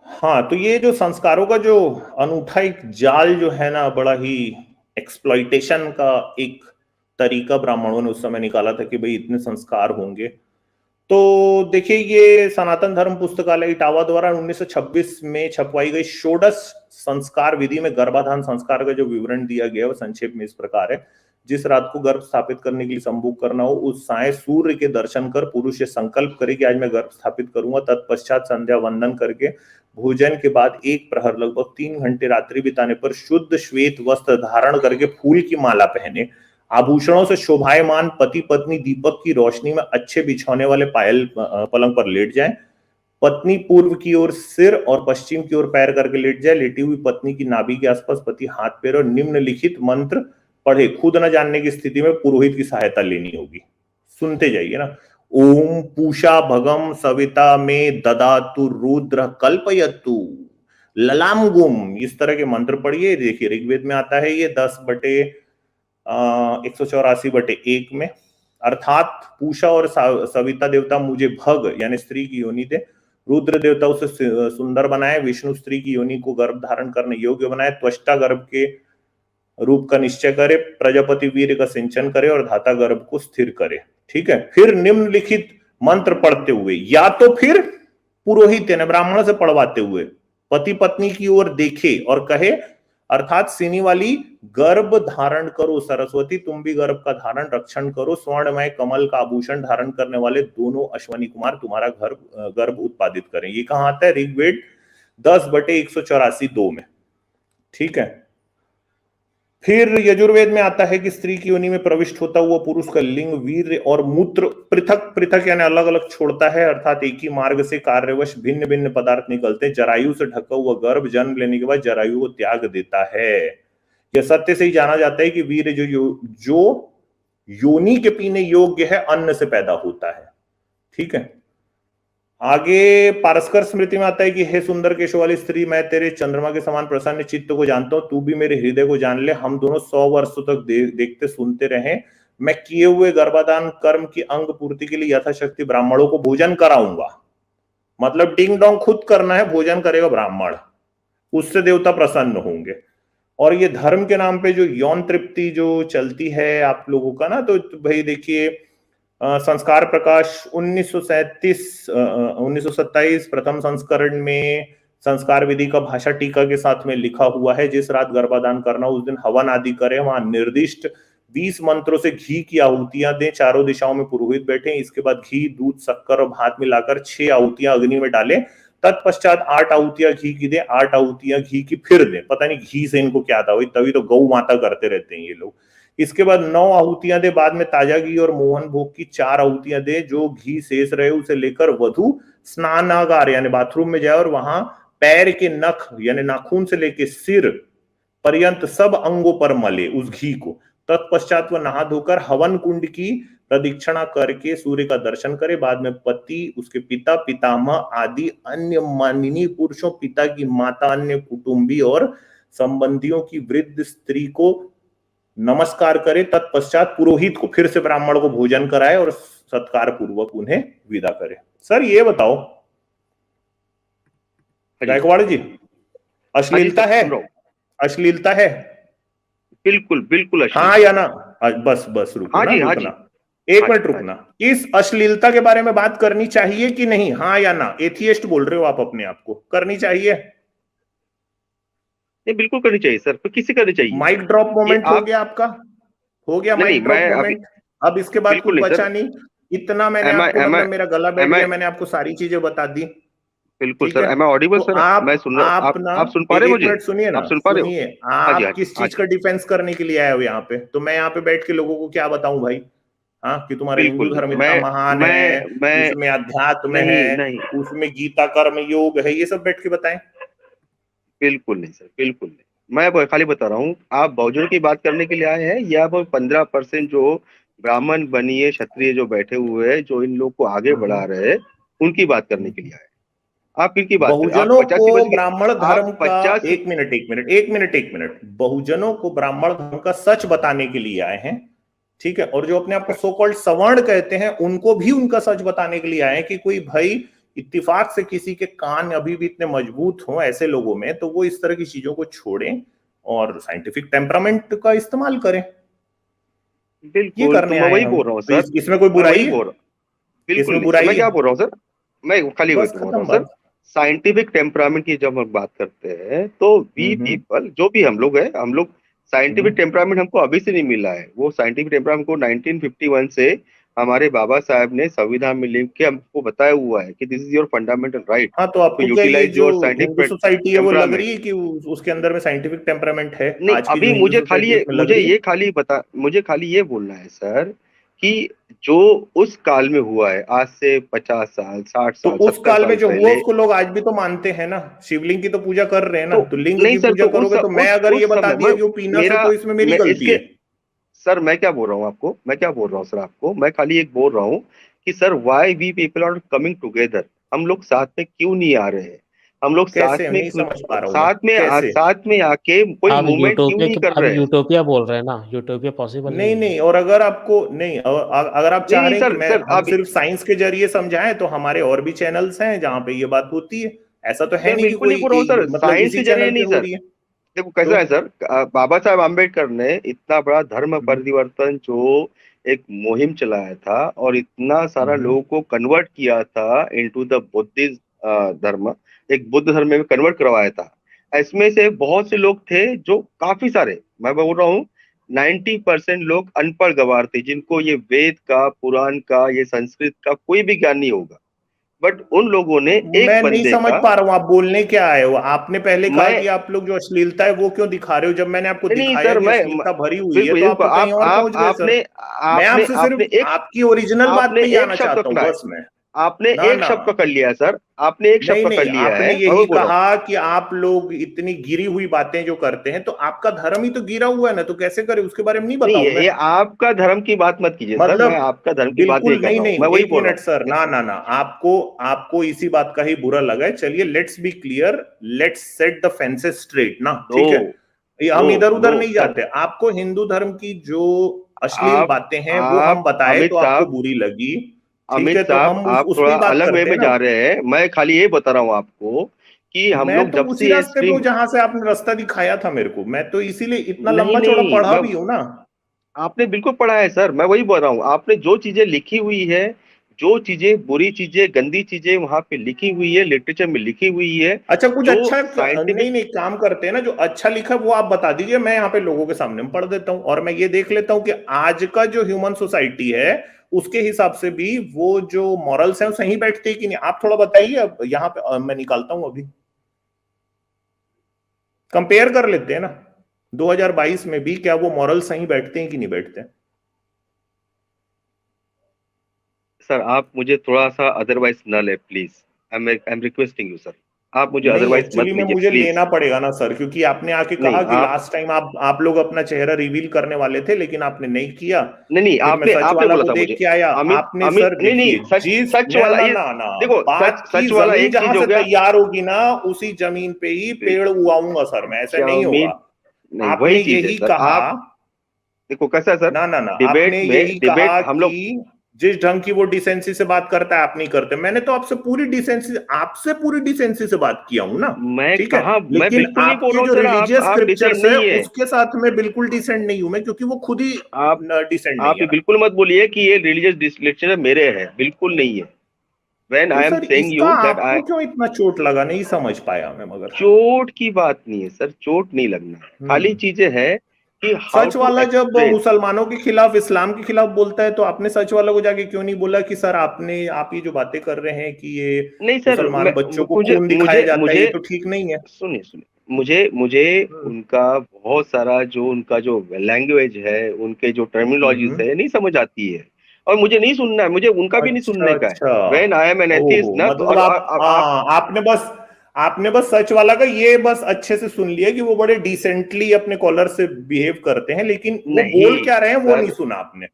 हाँ, तो ये जो संस्कारों का जो अनूठा एक जाल जो है ना, बड़ा ही एक्सप्लॉइटेशन का एक तरीका ब्राह्मणों ने उस समय निकाला था कि भाई इतने संस्कार होंगे। तो देखिए, ये सनातन धर्म पुस्तकालय इटावा द्वारा 1926 में छपवाई गई षोडश संस्कार विधि में गर्भाधान संस्कार का जो विवरण दिया गया है वो संक्षेप में इस प्रकार है। जिस रात को गर्भ स्थापित करने के लिए संभोग करना हो, उस साय सूर्य के दर्शन कर पुरुष ये संकल्प करे कि आज मैं गर्भ स्थापित करूंगा। तत्पश्चात संध्या वंदन करके भोजन के बाद 1 प्रहर लगभग 3 घंटे रात्रि बिताने पर शुद्ध श्वेत वस्त्र धारण करके फूल की माला पहने, आभूषणों से शोभायमान पति पत्नी दीपक की रोशनी में अच्छे बिछौने वाले पायल पलंग पर लेट जाएं। पत्नी पूर्व की ओर सिर और पश्चिम की ओर पैर करके लेट जाए। लेटी हुई पत्नी की नाभि के आसपास पति हाथ पैर और निम्नलिखित मंत्र पढ़े। खुद न जानने की स्थिति में पुरोहित की सहायता लेनी होगी। सुनते जाइए ना। ओम पूषा भगम सविता में ददातु रुद्र कल्पयतु ललाम गुम, इस तरह के मंत्र पढ़िए। देखिए ऋग्वेद में आता है ये 10/184/1 में, अर्थात पूषा और सविता देवता मुझे भग यानी स्त्री की योनि दे, रुद्र देवता उसे सुंदर बनाए, विष्णु स्त्री की योनि को गर्भ धारण करने योग्य बनाए, त्वष्टा गर्भ के रूप का निश्चय करे, प्रजापति वीर का सिंचन करे और धाता गर्भ को स्थिर करे। ठीक है, फिर निम्नलिखित मंत्र पढ़ते हुए, या तो फिर पुरोहित यानी ब्राह्मण से पढ़वाते हुए पति पत्नी की ओर देखे और कहे, अर्थात सीनी वाली गर्भ धारण करो सरस्वती, तुम भी गर्भ का धारण रक्षण करो, स्वर्णमय कमल का आभूषण धारण करने वाले दोनों अश्वनी कुमार तुम्हारा गर्भ उत्पादित करें। ये कहां आता है? ऋग्वेद 10/184/2 में। ठीक है, फिर यजुर्वेद में आता है कि स्त्री की योनि में प्रविष्ट होता हुआ पुरुष का लिंग वीर्य और मूत्र पृथक पृथक यानी अलग अलग छोड़ता है, अर्थात एक ही मार्ग से कार्यवश भिन्न भिन्न पदार्थ निकलते हैं। जरायु से ढका हुआ गर्भ जन्म लेने के बाद जरायु को त्याग देता है। यह सत्य से ही जाना जाता है कि वीर्य जो योनि के पीने योग्य है अन्न से पैदा होता है। ठीक है, आगे पारस्कर स्मृति में आता है कि हे सुंदर केशों वाली स्त्री, मैं तेरे चंद्रमा के समान प्रसन्न चित्त को जानता हूं, तू भी मेरे हृदय को जान ले। हम दोनों 100 वर्षों तक देखते सुनते रहे। मैं किए हुए गर्भाधान कर्म की अंग पूर्ति के लिए यथाशक्ति ब्राह्मणों को भोजन कराऊंगा। मतलब डिंग डोंग खुद करना है, भोजन करेगा ब्राह्मण, उससे देवता प्रसन्न होंगे। और ये धर्म के नाम पे जो यौन तृप्ति जो चलती है आप लोगों का ना, तो भाई देखिए संस्कार प्रकाश 1927 प्रथम संस्करण में संस्कार विधि का भाषा टीका के साथ में लिखा हुआ है। जिस रात गर्भाधान करना उस दिन हवन आदि करें, वहां निर्दिष्ट 20 मंत्रों से घी की आहुतियां दें, चारों दिशाओं में पुरोहित बैठे, इसके बाद घी दूध शक्कर और भात मिलाकर 6 आहुतियां अग्नि में डालें, तत्पश्चात 8 आहुतियां घी की दें, 8 आहुतियां घी की फिर दें। पता नहीं घी से इनको क्या था, तभी तो गौ माता करते रहते हैं ये लोग। इसके बाद 9 आहुतियां दे, बाद में ताजा घी और मोहन भोग की 4 आहुतियां दे। जो घी शेष रहे उसे लेकर वधु स्नानागार यानी बाथरूम में जाए और वहां पैर के नख यानी नाखून से लेकर सिर पर्यंत सब अंगों पर मले उस घी को। तत्पश्चात वह नहा धोकर हवन कुंड की प्रदक्षिणा करके सूर्य का दर्शन करे। बाद में पति, उसके पिता, पितामह आदि अन्य माननीय पुरुषों, पिता की माता, अन्य कुटुंबी और संबंधियों की वृद्ध स्त्री को नमस्कार करे। तत्पश्चात पुरोहित को, फिर से ब्राह्मण को भोजन कराए और सत्कार पूर्वक उन्हें विदा करे। सर ये बताओ गायकवाड़ जी, अश्लीलता है? अश्लीलता है? बिल्कुल बिल्कुल हाँ या ना? बस बस रुको हाँ ना, जी, हाँ रुकना जी, एक हाँ मिनट जी, रुकना। इस अश्लीलता के बारे में बात करनी चाहिए कि नहीं? हाँ या ना? एथियस्ट बोल रहे हो आप अपने आप को, करनी चाहिए? नहीं बिल्कुल करनी चाहिए सर, तो किसे करनी चाहिए? माइक ड्रॉप ये मोमेंट हो आप गया आपका? हो गया नहीं माइक ड्रॉप मैं अभी मोमेंट? अब इसके बाद कुछ बिल्कुल नहीं बचा सर। नहीं? इतना मैंने एम आई आपको, एम आई मतलब मेरा गला बैठ एम आई गया, मैंने आपको सारी चीजें बता दी। बिल्कुल ठीक सर, है, एम आई ऑडिबल तो सर? मैं सुन रहा हूँ, आप ना आप सुन पा एक रहे हैं एक मुझे? मिनट सुनिए आप ना, सुन पा रहे हो? सुनिए। हाँ जी, हाँ आप जी, किस हाँ चीज जी, का डिफेंस करने के लिए आए हो यहाँ पे? तो मैं यहाँ पे बैठ के लोगों को क्या बताऊं भाई? हाँ, कि तुम्हारा हिंदू बिल्कुल धर्म इतना मैं महान है, मैं उसमें अध्यात्म नहीं है, नहीं उसमें गीता कर्म योग है, ये सब बैठ के बताएं? बिल्कुल नहीं सर, बिल्कुल नहीं। मैं खाली बता रहा हूँ, आप बहुजनों की बात करने के लिए आए हैं या वो 15% जो ब्राह्मण बनिए क्षत्रिय जो बैठे हुए हैं, जो इन लोग को आगे बढ़ा रहे हैं, उनकी बात करने के लिए आए हैं? आप किनकी बात करें? आप बहुजनों को 85 ब्राह्मण आप धर्म का, 50 एक मिनट एक मिनट एक मिनट एक मिनट, बहुजनों को ब्राह्मण धर्म का सच बताने के लिए आए हैं, ठीक है? और जो अपने आप को सो कॉल्ड सवर्ण कहते हैं, उनको भी उनका सच बताने के लिए आए हैं कि कोई भाई इत्तेफाक से किसी के कान अभी भी इतने मजबूत हों ऐसे लोगों में, तो वो इस तरह की चीजों को छोड़ें और साइंटिफिक टेम्परामेंट का इस्तेमाल करें। ये बिल्कुल, तो करने मैं आए वही हम, बोल रहा हूँ तो सर, इसमें कोई मैं वही बुराई है? बोल रहा हूँ। बिल्कुल इसमें नहीं सर, बुराई मैं है? क्या बोल रहा हूँ सर, मैं खाली वही बस तो बोल रहा खत्म हूँ सर। बात। साइंटिफिक टेम्परामेंट की जब हम बात करते हैं तो वी हम्म। पीपल, जो भी हम लोग हैं, हम लोग साइंटिफिक हम्म। टेम्परामेंट हमको अभी से नहीं मिला है। वो साइंटिफिक टेम्परामेंट को 1951 से हमारे बाबा साहब ने संविधान में लिख के हमको बताया हुआ है कि this is your fundamental right हाँ, तो टू आपको क्या ये यूटिलाइज जो योर हिंदू साइंटिफिक सोसाइटी है वो लग रही टेम्परामेंट। है कि उसके अंदर में साइंटिफिक टेम्परामेंट है? नहीं, आज की जो अभी हिंदू सोसाइटी उसमें लग रही है? मुझे खाली ये बोलना है सर कि जो उस काल में हुआ है, आज से 50 साल, 60 तो साल, उस 70 काल में साल जो हुआ पहले, उसको लोग आज भी तो मानते हैं ना। शिवलिंग की तो पूजा कर रहे हैं ना, तो तो लिंग नहीं की सर, पूजा तो करोगे तो मैं अगर ये उस बता समय दिया कि वो पीनस है मेरा तो इसमें मेरी मैं गलती इसके है? सर, मैं क्या बोल रहा हूँ आपको, मैं क्या बोल रहा हूँ सर आपको, मैं खाली एक बोल रहा हूँ कि sir why we people are coming together, हम लोग साथ में क्यों नहीं आ रहे हैं? हम लोग कैसे? नहीं समझ पा रहा हूं मैं, कैसे? साथ में आके कोई आप मूवमेंट क्यों नहीं कर अब रहे हैं? यूटोपिया बोल रहे हैं ना, यूटोपिया पॉसिबल नहीं नहीं है। नहीं, और अगर आपको नहीं, अगर आप नहीं चाह नहीं रहे हैं कि सर, मैं सर हम आप सिर्फ साइंस के जरिए समझाएं तो हमारे और भी चैनल्स हैं जहां पे ये बात होती है। ऐसा तो है मैं नहीं कि बिल्कुल नहीं कोई बोल रहा हूँ सर, मतलब साइंस इसी के जरिए चैनल पे नहीं हो सर। रही है। देखो तो कैसा है सर, बाबा साहब आम्बेडकर ने इतना बड़ा धर्म हम्म। परिवर्तन जो एक मुहिम चलाया था और इतना सारा हम्म। लोगों को कन्वर्ट किया था इनटू द बुद्धिज्म धर्म, एक बुद्ध धर्म में कन्वर्ट करवाया था। इसमें से बहुत से लोग थे जो काफी सारे, मैं बोल रहा हूँ 90% लोग अनपढ़ गवार थे, जिनको ये वेद का, पुराण का, ये संस्कृत का कोई भी ज्ञान नहीं होगा। बट उन लोगों ने तो एक मैं नहीं बंदे समझ का, पा रहा हूँ आप बोलने क्या आए हो। आपने पहले कहा मैं कि आप लोग जो अश्लीलता है वो क्यों दिखा रहे हो, जब मैंने आपको नहीं दिखाया सर, कि अश्लीलता भरी हुई है बिल्कुल तो आप बिल्कुल, तो कहीं और पहुंच गए सर। आपने मैं आपने आपसे आपने सिर्फ एक आपकी ओरिजिनल बात आपने पे ही एक आना शब्द चाहता हूँ पकड़ा है, बस मैं। आपने ना एक ना, शब्द पकड़ लिया है सर, आपने एक शब्द नहीं पकड़ नहीं, लिया आपने है, मैं यही वो बोल रहा हूँ। कहा कि आप लोग इतनी गिरी हुई बातें जो करते हैं, तो आपका धर्म ही तो गिरा हुआ है ना, तो कैसे करे उसके बारे में नहीं नहीं, बताऊं मैं? ये आपका धर्म की बात मत कीजिए सर, मैं मतलब आपका धर्म की बात नहीं बिल्कुल कर नहीं रहा हूँ, नहीं, मैं वही एक बोल रहा मिनट सर, ना ना ना, आपको आपको इसी बात का ही बुरा लगा है। चलिए let's be clear, let's set the fences straight ना, हूँ। ठीक है? ये नो हम इधर नो उधर नहीं सर, जाते। आपको हिंदू धर्म की जो अश्लील आप बातें हैं वो हम आप बताए अमित तो आपको साहब, बुरी लगी, ठीक अमित है? तो साहब हम आप उस पे थोड़ा ही बात अलग वे करते में हैं ना। जा रहे हैं। मैं खाली ये बता रहा हूँ आपको कि हम मैं लोग तो जब उसी से ये रास्ते पे हूँ स्ट्रीम, जहां से आपने रास्ता दिखाया था मेरे को, मैं तो इसीलिए इतना नहीं लंबा चौड़ा नहीं, पढ़ा मैं, भी हूँ ना। आपने बिल्कुल पढ़ा है सर, मैं वही बोल रहा हूँ। आपने जो चीजें लिखी हुई है, जो चीजें बुरी चीजें, गंदी चीजें वहां पे लिखी हुई है, लिटरेचर में लिखी हुई है, अच्छा, कुछ जो अच्छा नहीं साइंटिफिक, नहीं, काम करते हैं ना, जो अच्छा लिखा है वो आप बता दीजिए, मैं यहाँ पे लोगों के सामने में पढ़ देता हूँ और मैं ये देख लेता हूँ कि आज का जो ह्यूमन सोसाइटी है उसके हिसाब से भी वो जो मॉरल्स हैं वो सही बैठते हैं कि नहीं। आप थोड़ा बताइए, अब यहाँ पे मैं निकालता हूँ अभी, कंपेयर कर लेते हैं ना 2022 में भी, क्या वो मॉरल सही बैठते हैं कि नहीं बैठते हैं? सर आप मुझे थोड़ा सा अदरवाइज न ले please, I am requesting you sir. आप मुझे नहीं, अदरवाइज मत एक्चुअली में लीजिए मुझे प्लीज। लेना पड़ेगा ना सर, क्योंकि आपने आके नहीं कहा कि आप लास्ट टाइम आप लोग अपना चेहरा रिवील करने वाले थे, लेकिन आपने नहीं किया। नहीं नहीं, फिर मैं आपने सच आपने वाला बोला को था देख मुझे। के आया। अमित आपने अमित सर नहीं नहीं, देखिए, सच जिस सच ना वाला ना ये ना ना देखो, बात की सच वाला जमीन एक जहां चीज हो से गया। तैयार होगी ना, उसी जमीन पे ही पेड़ उगाऊंगा सर मैं, ऐसा नहीं होगा। जमीन नहीं, आपने वही चीज है यही सर। कहा। आप देखो कैसा है सर, ना ना ना, डिबेट आपने में यही डिबेट कहा हम कि लोग जिस ढंग की वो डिसेंसी से बात करता है आप नहीं करते। मैंने तो आपसे पूरी डिसेंसी से बात किया हूं ना। मैं ठीक है, कहा, मैं लेकिन बिल्कुल नहीं बोल आपके रहा हूँ जो सर, रिलीजियस आप डिसेंट स्क्रिप्चर्स है नहीं है। उसके साथ में बिल्कुल डिसेंट नहीं हूं मैं, क्योंकि वो खुद ही आप डिसेंट नहीं आप है ये ना। बिल्कुल मत बोलिए कि ये रिलीजियस डिस्लेक्शन मेरे है, बिल्कुल नहीं है। व्हेन तो आई एम सर सेइंग इसका यू दैट आई, आपको क्यों इतना चोट लगा, नहीं समझ पाया मैं मगर। चोट की बात नहीं है सर, चोट नहीं लगना है, खाली हम्म चीजें है कि हाउ सच टू वाला जब एक्सप्रेस। मुसलमानों के खिलाफ, इस्लाम के खिलाफ बोलता है, तो आपने सच वाला को जाके क्यों नहीं बोला कि सर आप ये जो बातें कर रहे हैं कि ये नहीं सर, मुसलमान बच्चों को मुझे खून दिखाया मुझे जाता है, मुझे ये तो ठीक नहीं है। सुनिए सुनिए, मुझे मुझे हम्म उनका बहुत सारा जो उनका जो लैंग्वेज है, उनके जो टर्मिनोलॉजीज हम्म। है नहीं समझ आती है, और मुझे नहीं सुनना है, मुझे उनका भी नहीं अच्छा सुनने का है। अच्छा। व्हेन आई एम एन ओहो, एथिस्ट ना, तो मतलब आप आपने बस सच वाला का ये बस अच्छे से सुन लिया कि वो बड़े डिसेंटली अपने कॉलर से बिहेव करते हैं, लेकिन वो नहीं बोल क्या रहे हैं वो नहीं सर, सुना आपने।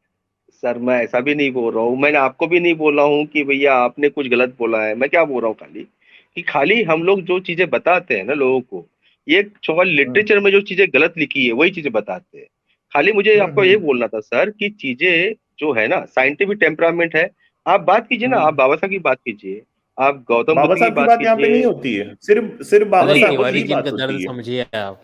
सर मैं ऐसा भी नहीं बोल रहा हूँ, मैंने आपको भी नहीं बोला हूँ कि भैया आपने कुछ गलत बोला है। मैं क्या बोल रहा हूँ खाली, कि खाली हम लोग जो चीजें बताते हैं ना लोगों को, ये सवाल हम्म लिटरेचर में जो चीजें गलत लिखी है वही चीजें बताते हैं। खाली मुझे आपको ये हम्म बोलना था सर कि चीजें जो है ना, साइंटिफिक टेम्परामेंट है। आप बात कीजिए ना, आप हम्म। बाबा साहब की बात कीजिए, आप गौतम बाबा बुद्ध की साहब की बात बात यहाँ पे नहीं कीजिए। होती है, सिर्फ बाबा अरे नहीं साहब की तिवारी ही जी, बात इनका दर्द होती है। समझिए आप।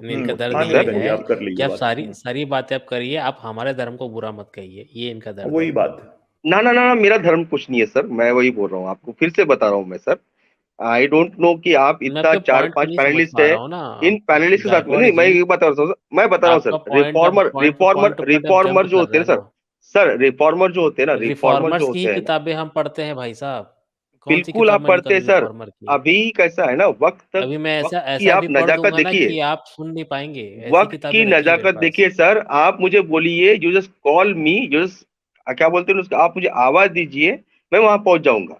इनका दर्द हाँ ये नहीं सर करिए, है आप कर कि लीजिए आप बात। सारी बातें आप करिए, आप हमारे धर्म को बुरा मत कहिए, ये इनका दर्द वही है। बात। ना ना ना ना, मेरा धर्म कुछ नहीं है सर, मैं वही बोल रहा हूँ आपको, फिर से बता रहा हूँ मैं सर। आई डोंट नो कि आप मैं इतना आपके चार पॉइंट को पांच नहीं समझ पैनलिस्ट पा है, रहा हूँ ना। इन पैनलिस्ट के साथ में गायकवाड़ नहीं, मैं जी, ये बता रहा हूँ, मैं बता रहा हूँ सर, आपका पॉइंट आप reformer point reformer two point आप जंप रिफॉर्मर जो कर होते रहे हैं हैं सर, ना। सर रिफॉर्मर जो होते हैं ना, रिफॉर्मर जो रिफॉर्मर्स की होते ही हैं ना, किताबें हम पढ़ते हैं भाई साहब। कौन सी बिल्कुल किताब आप में पढ़ते हैं निकली सर। रिफॉर्मर की? अभी कैसा है ना, अभी मैं ऐसा वक्त की ऐसा आप भी पढ़ नजाकत दूंगा ना देखिए, कि आप सुन नहीं पाएंगे, ऐसी वक्त की किताबें रखी है मेरे नजाकत पास। देखिए सर। आप मुझे बोलिए, you just call me, you just क्या बोलते हैं उसका, आप मुझे आवाज दीजिए, मैं वहां पहुंच जाऊंगा।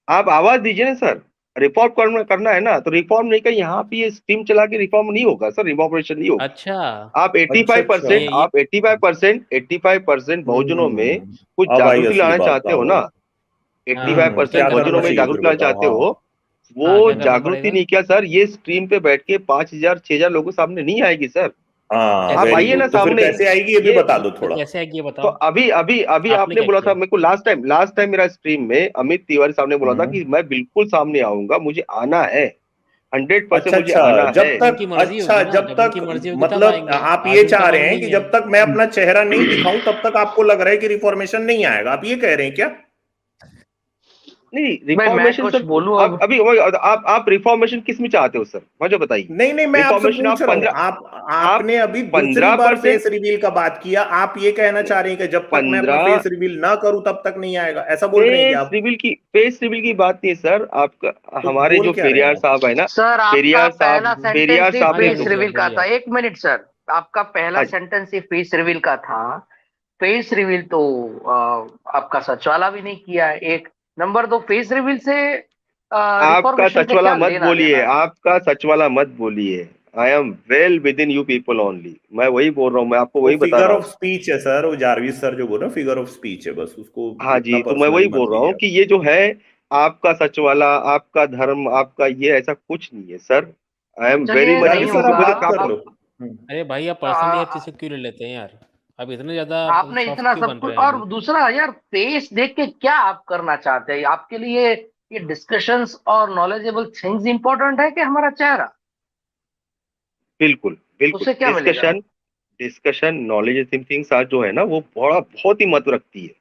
आप आवाज दीजिए ना सर। रिफॉर्म करना है ना, तो रिफॉर्म नहीं कर, यहाँ पे ये स्टीम चला के रिफॉर्म नहीं होगा सर, रिफॉर्मेशन नहीं होगा। अच्छा, आप अच्छा अच्छा। 85% आप 85% बहुजनों में कुछ अब आई जागृति असली लाना बात चाहते हो सामने। ना, हाँ, क्या 85% करना बहुजनों में क्या पड़ेगा? करना जागरूक लाना चाहिए फिर चाहते बताओ। हो, हाँ। हाँ, वो क्या करना जागृति पड़ेगा? नहीं किया सर, ये स्ट्रीम पे बैठ के 5,000 6,000 लोगों के सामने नहीं आएगी सर। हाँ आप कैसे वेरी आइए आएगी? ना गुड, तो फिर सामने। कैसे आएगी ये भी ये बता दो तो थोड़ा। कैसे आएगी ये तो बताओ? अभी अभी अभी आपने आपने क्या बोला था किया? मेरे को, लास्ट टाइम मेरा स्ट्रीम में अमित तिवारी साहब ने बोला था हम्म। कि मैं बिल्कुल सामने आऊंगा, मुझे आना है, 100% अच्छा मुझे अच्छा, आना है। जब उनकी मर्जी होगी ना, जब जब उनकी तक मर्जी होगी तब मतलब आएंगे। आप ये आज उनका चाह मन रहे हैं कि नहीं है। जब तक मैं अपना चेहरा नहीं दिखाऊं तब तक आपको लग रहा है कि रिफॉर्मेशन नहीं आएगा, आप ये कह रहे हैं क्या? नहीं भाई मैं रिफॉर्मेशन कुछ सर, बोलूं आप अब। अभी आप रिफॉर्मेशन किस में चाहते हो सर, मुझे बताइए। नहीं नहीं, मैं आपसे रिफॉर्मेशन पूछ आप रहा हूं, 15 आप आपने अभी दूसरी पंद्रह बार परसेंट फेस रिवील का बात किया, आप ये कहना चाह रहे हैं कि जब तक मैं अपना 15 फेस रिवील ना करूं तब तक नहीं आएगा, ऐसा बोल रहे हैं कि आप? फेस रिवील की बात नहीं है सर, आपका तो हमारे बोल जो क्या रहे हैं पेरियार आप? साहब है ना, सर आपका पहला सेंटेंस पेरियार ही साहब हाँ ने जी, फेस बोलिए रिवील का था। बोलिए। एक मिनट सर, आपका पहला हाँ, सेंटेंस ही फेस रिवील का था। फेस रिवील तो आपका सच वाला भी नहीं किया है। एक नंबर दो, फेस रिवील से आपका रिफॉर्मेशन सच का वाला क्या मत लेना बोलिए, देना है? आपका सच वाला मत बोलिए। I am well with in you people only, मैं वही बोल रहा हूँ, मैं आपको वो वही बता फिगर रहा ऑफ हूँ। स्पीच है सर, वो जारविस सर जो बोल रहे हैं फिगर ऑफ स्पीच है, बस उसको हाँ इतना जी, तो मैं वही पर्सनली मत बोल रहा हूँ लीजिए कि आप। ये जो है आपका सच वाला, आपका धर्म, आपका ये ऐसा कुछ नहीं है सर। आई एम वेरी चलिए मच नहीं जारविस सर इंटू, आप होगा। मुझे बात कर लो। अरे भाई, आप पर्सनली हर आ, चीज से क्यों ले लेते हैं यार? आप इतने ज्यादा आपने सॉफ्ट इतना क्यों सब बन रहे कुछ, हैं और अभी? दूसरा यार फेस देख के क्या आप करना चाहते हैं? आपके लिए ये डिस्कशंस और नॉलेजेबल थिंग्स इंपॉर्टेंट है कि हमारा चेहरा? बिल्कुल बिल्कुल उससे क्या मिलेगा? डिस्कशन, नॉलेज थिंग्स आज जो है ना, वो बहुत ही महत्व रखती है।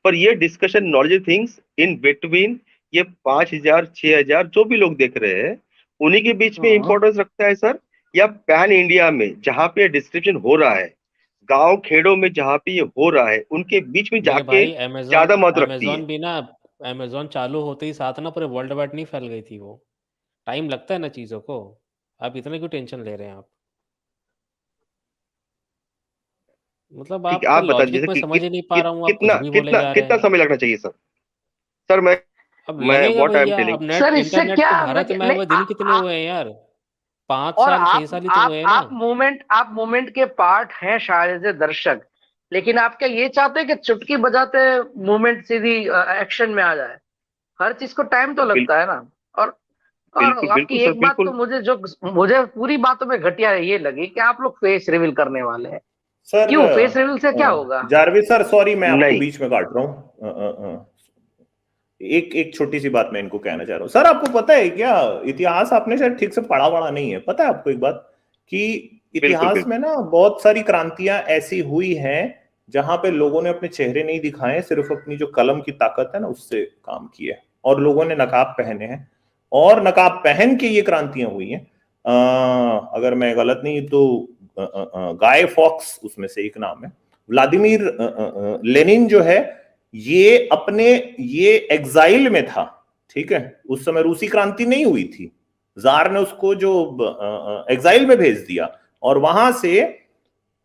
पर ये discussion knowledge things in between, ये 5,000 6,000 जो भी लोग देख रहे हैं, उन्हीं के बीच में हम्म। इंपॉर्टेंस रखता है सर, या पैन इंडिया में जहाँ पे डिस्क्रिप्शन हो रहा है, गांव खेड़ों में जहाँ पे ये हो रहा है, उनके बीच में मेरे जाके भाई, अमेजोन ज्यादा महत्व रखती है। अमेजोन भी ना, अमेजोन चालू होते ही साथ ना पूरे वर्ल्ड वाइड नहीं फैल गई थी वो। टाइम लगता है ना चीजों को। आप इतने क्यों टेंशन ले रहे हैं आप? मतलब ठीक है, आपका आप बता लॉजिक दीजिए मैं कि समझ ही नहीं पा रहा हूँ, आप कुछ भी बोले कितना जा रहे कितना हैं। समय लगना चाहिए सर। सर मैं अब मैं लगेगा व्हाट आई एम भैया, टेलिंग। अब नेट सर इससे इंटरनेट क्या पे भारत में आए नहीं, हुए दिन कितने हुए हैं यार? 5 और साल 6 साल ही तो हुए हैं ना। आप मूवमेंट के पार्ट हैं शायद एज ए दर्शक, लेकिन आप क्या ये चाहते हैं कि चुटकी बजाते मूवमेंट सीधी एक्शन में आ जाए? हर चीज को टाइम तो लगता है ना। और बिल्कुल आपकी बिल्कुल सर, एक बात तो बिल्कुल। मुझे पूरी बातों में घटिया ये लगी कि आप लोग फेस रिवील करने वाले हैं। सर क्यों? फेस रिवील से क्या होगा? जारविस सर, सॉरी मैं आपको नहीं, बीच में काट रहा हूँ। एक एक छोटी सी बात मैं इनको कहना चाह रहा हूँ। सर आपको पता है क्या, इतिहास आपने शायद ठीक से पढ़ा नहीं है। पता है आपको एक बात कि बिल्कुल इतिहास में बिल्कुल। ना बहुत सारी क्रांतियां ऐसी हुई हैं जहां पे लोगों ने अपने चेहरे नहीं दिखाए, सिर्फ अपनी जो कलम की ताकत है ना उससे काम किया है, और लोगों ने नकाब पहने हैं और नकाब पहन के ये क्रांतियां हुई हैं। अगर मैं गलत नहीं तो गाय फॉक्स उसमें से एक नाम है। व्लादिमीर लेनिन जो है ये एग्जाइल में था, ठीक है, उस समय रूसी क्रांति नहीं हुई थी, जार ने उसको जो एग्जाइल में भेज दिया, और वहां से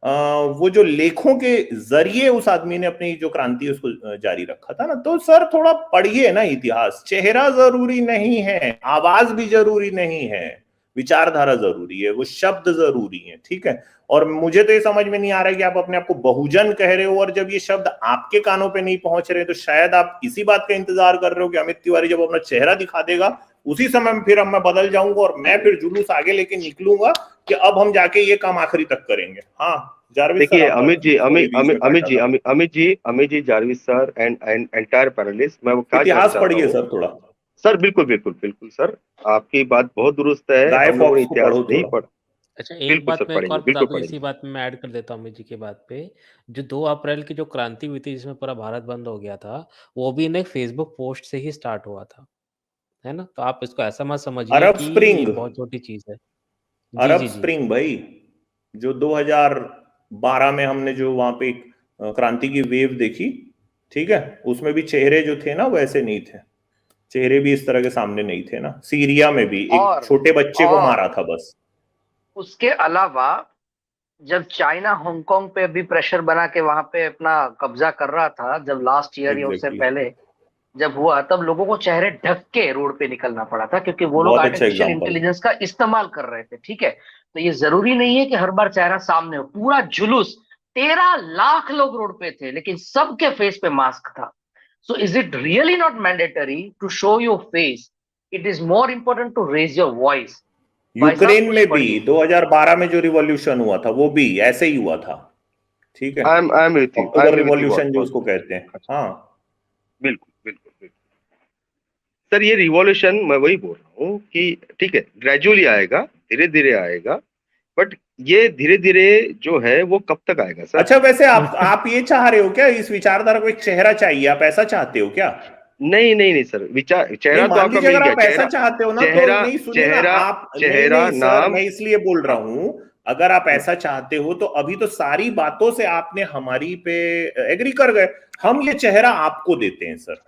वो जो लेखों के जरिए उस आदमी ने अपनी जो क्रांति उसको जारी रखा था ना। तो सर थोड़ा पढ़िए ना इतिहास, चेहरा जरूरी नहीं है, आवाज भी जरूरी नहीं है, विचारधारा जरूरी है, वो शब्द जरूरी है, ठीक है। और मुझे तो ये समझ में नहीं आ रहा है कि आप अपने आप को बहुजन कह रहे हो, और जब ये शब्द आपके कानों पे नहीं पहुंच रहे तो शायद आप इसी बात का इंतजार कर रहे हो कि अमित तिवारी जब अपना चेहरा दिखा देगा उसी समय फिर अब मैं बदल जाऊंगा और मैं फिर जुलूस आगे लेके निकलूंगा कि अब हम जाके ये काम आखिरी तक करेंगे। हाँ जारविस सर देखिए आप अमित जी, सॉरी बीच में काटा था। Amit ji, Jarvis sir and entire panellist, मैं वो क्या कहना इतिहास चाहता पढ़िए हूँ। सर थोड़ा, सर बिल्कुल बिल्कुल बिल्कुल सर, आपकी बात बहुत दुरुस्त है। गाय हम लोगों ने फॉक्स को इतिहास पढ़ो नहीं थोड़ा। पढ़ा। अच्छा, एक बिल्कुल बात सर, मैं एक पढ़ेंगे, और बता बिल्कुल दूं, इसी पढ़ेंगे। बात में मैं ऐड कर देता हूँ अमित जी के बात पे। जो 2 अप्रैल की जो क्रांति हुई थी जिसमें पूरा भारत बंद हो गया था, वो भी ना एक फेसबुक पोस्ट से ही स्टार्ट हुआ था, है ना? तो आप इसको ऐसा मत समझिए अरब कि ये स्प्रिंग, बहुत छोटी चीज है। जी अरब जी जी। स्प्रिंग भाई, जो 2012 में हमने जो वहां पे एक क्रांति की वेव देखी, ठीक है, उसमें भी चेहरे जो थे ना वैसे नहीं थे, चेहरे भी इस तरह के सामने नहीं थे ना। सीरिया में भी एक और छोटे बच्चे को मारा और था बस। उसके अलावा जब चाइना हांगकांग पे भी प्रेशर बना के वहां पे अपना कब्जा कर रहा था, जब लास्ट ईयर या उससे एग्जैक्टली, पहले जब हुआ, तब लोगों को चेहरे ढक के रोड पे निकलना पड़ा था, क्योंकि वो लोग बहुत अच्छा आर्टिफिशियल एग्जाम्पल। इंटेलिजेंस का इस्तेमाल कर रहे थे। ठीक है, तो ये जरूरी नहीं है कि हर बार चेहरा सामने हो। पूरा जुलूस 13 लाख लोग रोड पे थे, लेकिन सबके फेस पे मास्क था। So is it really not mandatory to show your face? It is more important to raise your voice. भाई साहब यूक्रेन कुछ में भी पढ़िए। 2012 में जो रिवॉल्यूशन हुआ था वो भी ऐसे ही हुआ था, ठीक है, I am with you, I October am with you revolution जो बहुत। उसको कहते हैं। हाँ बिल्कुल बिल्कुल बिल्कुल सर, ये रिवॉल्यूशन मैं वही बोल रहा हूँ कि ठीक है, ग्रेजुअली आएगा, धीरे धीरे आएगा, बट ये धीरे धीरे जो है वो कब तक आएगा सर? अच्छा, वैसे आप ये चाह रहे हो क्या, इस विचारधारा को एक चेहरा चाहिए, आप ऐसा चाहते हो क्या? नहीं नहीं नहीं सर, विचार नहीं, चेहरा तो मान आपका लीजिए मिल अगर गया। आप ऐसा चेहरा, चाहते हो ना तो चेहरा, नहीं, सुनिए ना चेहरा, आप, नहीं चेहरा, नहीं सर, नाम। मैं इसलिए बोल रहा हाँ, हूं, अगर आप ऐसा चाहते हो तो अभी तो सारी बातों से आपने हमारी पे एग्री कर गए, हम ये चेहरा आपको देते हैं सर।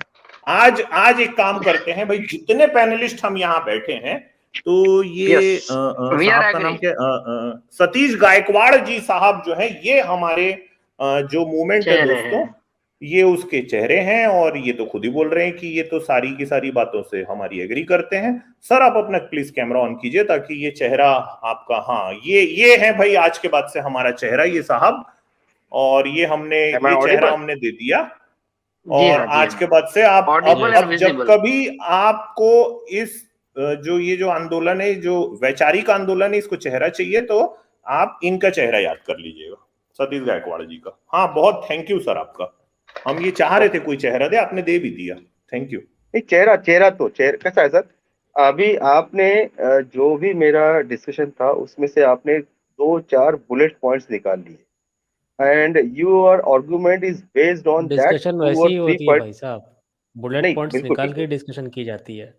आज आज एक काम करते हैं भाई, जितने पैनलिस्ट हम यहाँ बैठे हैं, तो ये यस, वी आर साहब का नाम एग्री। क्या, सतीश गायकवाड़ जी साहब जो है, ये हमारे जो मूवमेंट है चेहरे दोस्तों, हैं। ये उसके चेहरे हैं, और ये तो खुद ही बोल रहे हैं कि ये तो सारी की सारी बातों से हमारी एग्री करते हैं। सर आप अपना प्लीज कैमरा ऑन कीजिए ताकि ये चेहरा आपका, हाँ ये है भाई आज के बाद से हमारा चेहरा ये साहब, और ये हमने, एम आई ये चेहरा ऑडिबल? हमने दे दिया। जी और हाँ, जी आज हाँ। के बाद से आप ऑडिबल एंड अब जब विजिबल। कभी आपको इस जो ये जो आंदोलन है, जो वैचारिक आंदोलन है, इसको चेहरा चाहिए तो आप इनका चेहरा याद कर लीजिएगा, सतीश गायकवाड़ जी का। हाँ बहुत थैंक यू सर आपका, हम ये चाह रहे थे कोई चेहरा दे, आपने दे भी दिया, थैंक यू। नहीं, चेहरा चेहरा तो चेहरा कैसा है सर? अभी आपने जो भी मेरा डिस्कशन था उसमें से आपने दो चार बुलेट पॉइंट्स निकाल लिए, and your argument is based on that discussion to वैसी और ही थ्री होती है पॉइंट। भाई साहब, बुलेट नहीं, पॉइंट्स बिल्कुल निकाल के बिल्कुल, डिस्कशन की जाती है।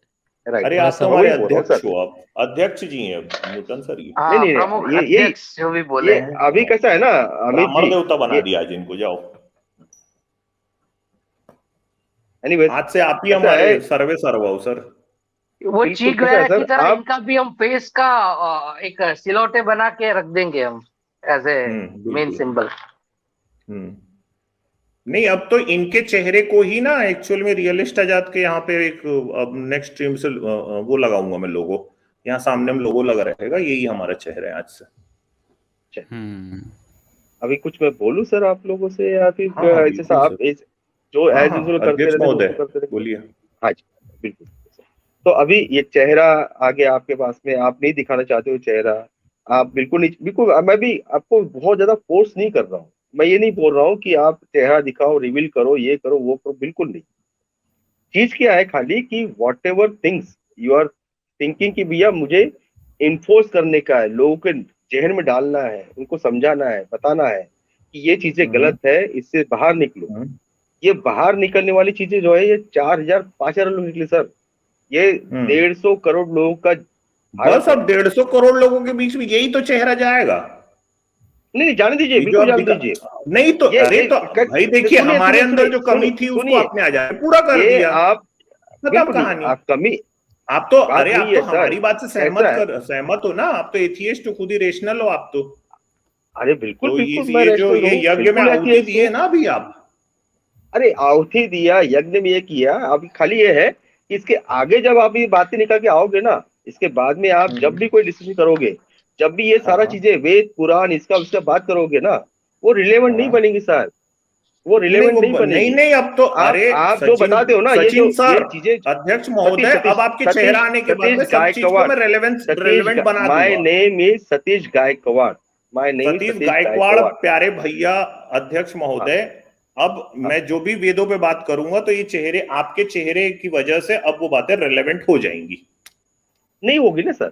राइट, अरे पूरा आप तो मैं हमारे वही सब बोल रहा हूँ अध्यक्ष सर। हो, आप अध्यक्ष जी हैं नूतन सर, ये नहीं हाँ, नहीं प्रमुख नहीं, ये अध्यक्ष जो भी बोले ये हैं। अभी कैसा है ना अमित ब्राह्मण जी, देवता बना ये दिया आज इनको, जाओ एनीवेज आज से आप ही कैसा है, हमारे सर्वे सर्व हो सर। वो बिल्कुल ची कैसा है गुएरा की सर तरह आप। इनका भी हम फेस का एक सिलौटे बना के रख देंगे हम, एज ए मेन बिल्कुल। सिंबल। हम्म नहीं, अब तो इनके चेहरे को ही ना एक्चुअल में रियलिस्ट आजाद के यहाँ पे एक अब नेक्स्ट स्ट्रीम से वो लगाऊंगा मैं लोगो, यहाँ सामने में लोगो लगा रहेगा, यही हमारा चेहरा है आज से। अभी कुछ मैं बोलूं सर आप लोगों से, या फिर हाँ, जैसा आप जो एज यूजुअल करते अध्यक्ष रहते महोदय बोलिए। हाँ जी बिल्कुल। तो अभी ये चेहरा आगे आपके पास में, आप नहीं दिखाना चाहते हो चेहरा, आप बिल्कुल नहीं, बिल्कुल मैं भी आपको बहुत ज्यादा फोर्स नहीं कर रहा हूँ, मैं ये नहीं बोल रहा हूँ कि आप चेहरा दिखाओ, रिवील करो, ये करो वो करो, बिल्कुल नहीं। चीज क्या है खाली कि whatever things you are thinking कि भैया मुझे इन्फोर्स करने का है, लोगों के जहन में डालना है, उनको समझाना है, बताना है कि ये चीजें गलत है, इससे बाहर निकलो। ये बाहर निकलने वाली चीजें जो है ये 4,000 5,000 लोग निकले सर, ये 150 करोड़ लोगों का बस। अब 150 करोड़ लोगों के बीच में यही तो चेहरा जाएगा। नहीं जाने दीजिए, बिल्कुल जाने दीजिए। नहीं तो अरे तो भाई देखिए, हमारे अंदर जो कमी थी उसको आपने आ जाए पूरा कर दिया, आप खत्म कहानी। आप कमी, आप तो अरे आप तो हमारी बात से सहमत हो ना, आप तो एथियस्ट हो, खुद ही रेशनल हो आप तो। अरे बिल्कुल तो बिल्कुल, ये यज्ञ में आहुति दिए ना अभी आप। अरे आहुति दिया, यज्ञ में ये किया, अभी खाली ये है कि इसके आगे जब आप ये बातें निकल के आओगे ना, इसके बाद में आप जब भी कोई डिसीजन करोगे, जब भी ये सारा चीजें वेद पुराण इसका उसका बात करोगे ना, वो रिलेवेंट नहीं बनेगी सर, वो रिलेवेंट नहीं बनेगी। नहीं अब तो अरे आप जो बताते हो ना ये चीजें, अध्यक्ष महोदय, अब आपके चेहरा आने के बाद में सब चीज को मैं रेलेवेंट बना दूंगा। My name is Satish Gaikwad, my name Satish Gaikwad. प्यारे भैया अध्यक्ष महोदय, अब मैं जो भी वेदों पे बात करूंगा तो ये चेहरे, आपके चेहरे की वजह से अब वो बातें रेलेवेंट हो जाएंगी। नहीं होगी ना सर।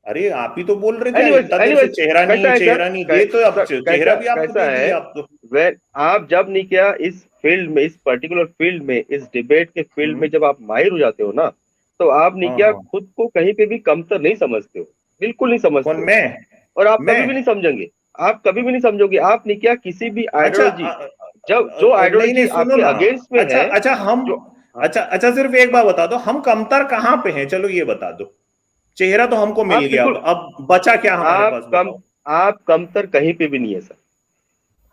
अरे आप ही तो बोल रहे थे चेहरा नहीं दे, तो अब चेहरा भी आपको दे दिया। आप तो आप जब नहीं किया इस फील्ड में, इस पर्टिकुलर फील्ड में, इस डिबेट के फील्ड में जब आप माहिर हो जाते हो ना, तो आप नहीं किया खुद को कहीं पे भी कमतर नहीं समझते हो, बिल्कुल नहीं समझते हो। मैं और आप कभी भी नहीं समझेंगे, आप कभी भी नहीं समझोगे। आप नहीं किया किसी भी आइडियोलॉजी, जब जो आइडियोलॉजी आपके अगेंस्ट में है। अच्छा सिर्फ एक बात बता दो, हम कमतर कहाँ पे हैं? चलो ये बता दो। चेहरा तो हमको मिल गया, अब बचा क्या हमारे पास? आप कमतर कहीं पे भी नहीं है सर।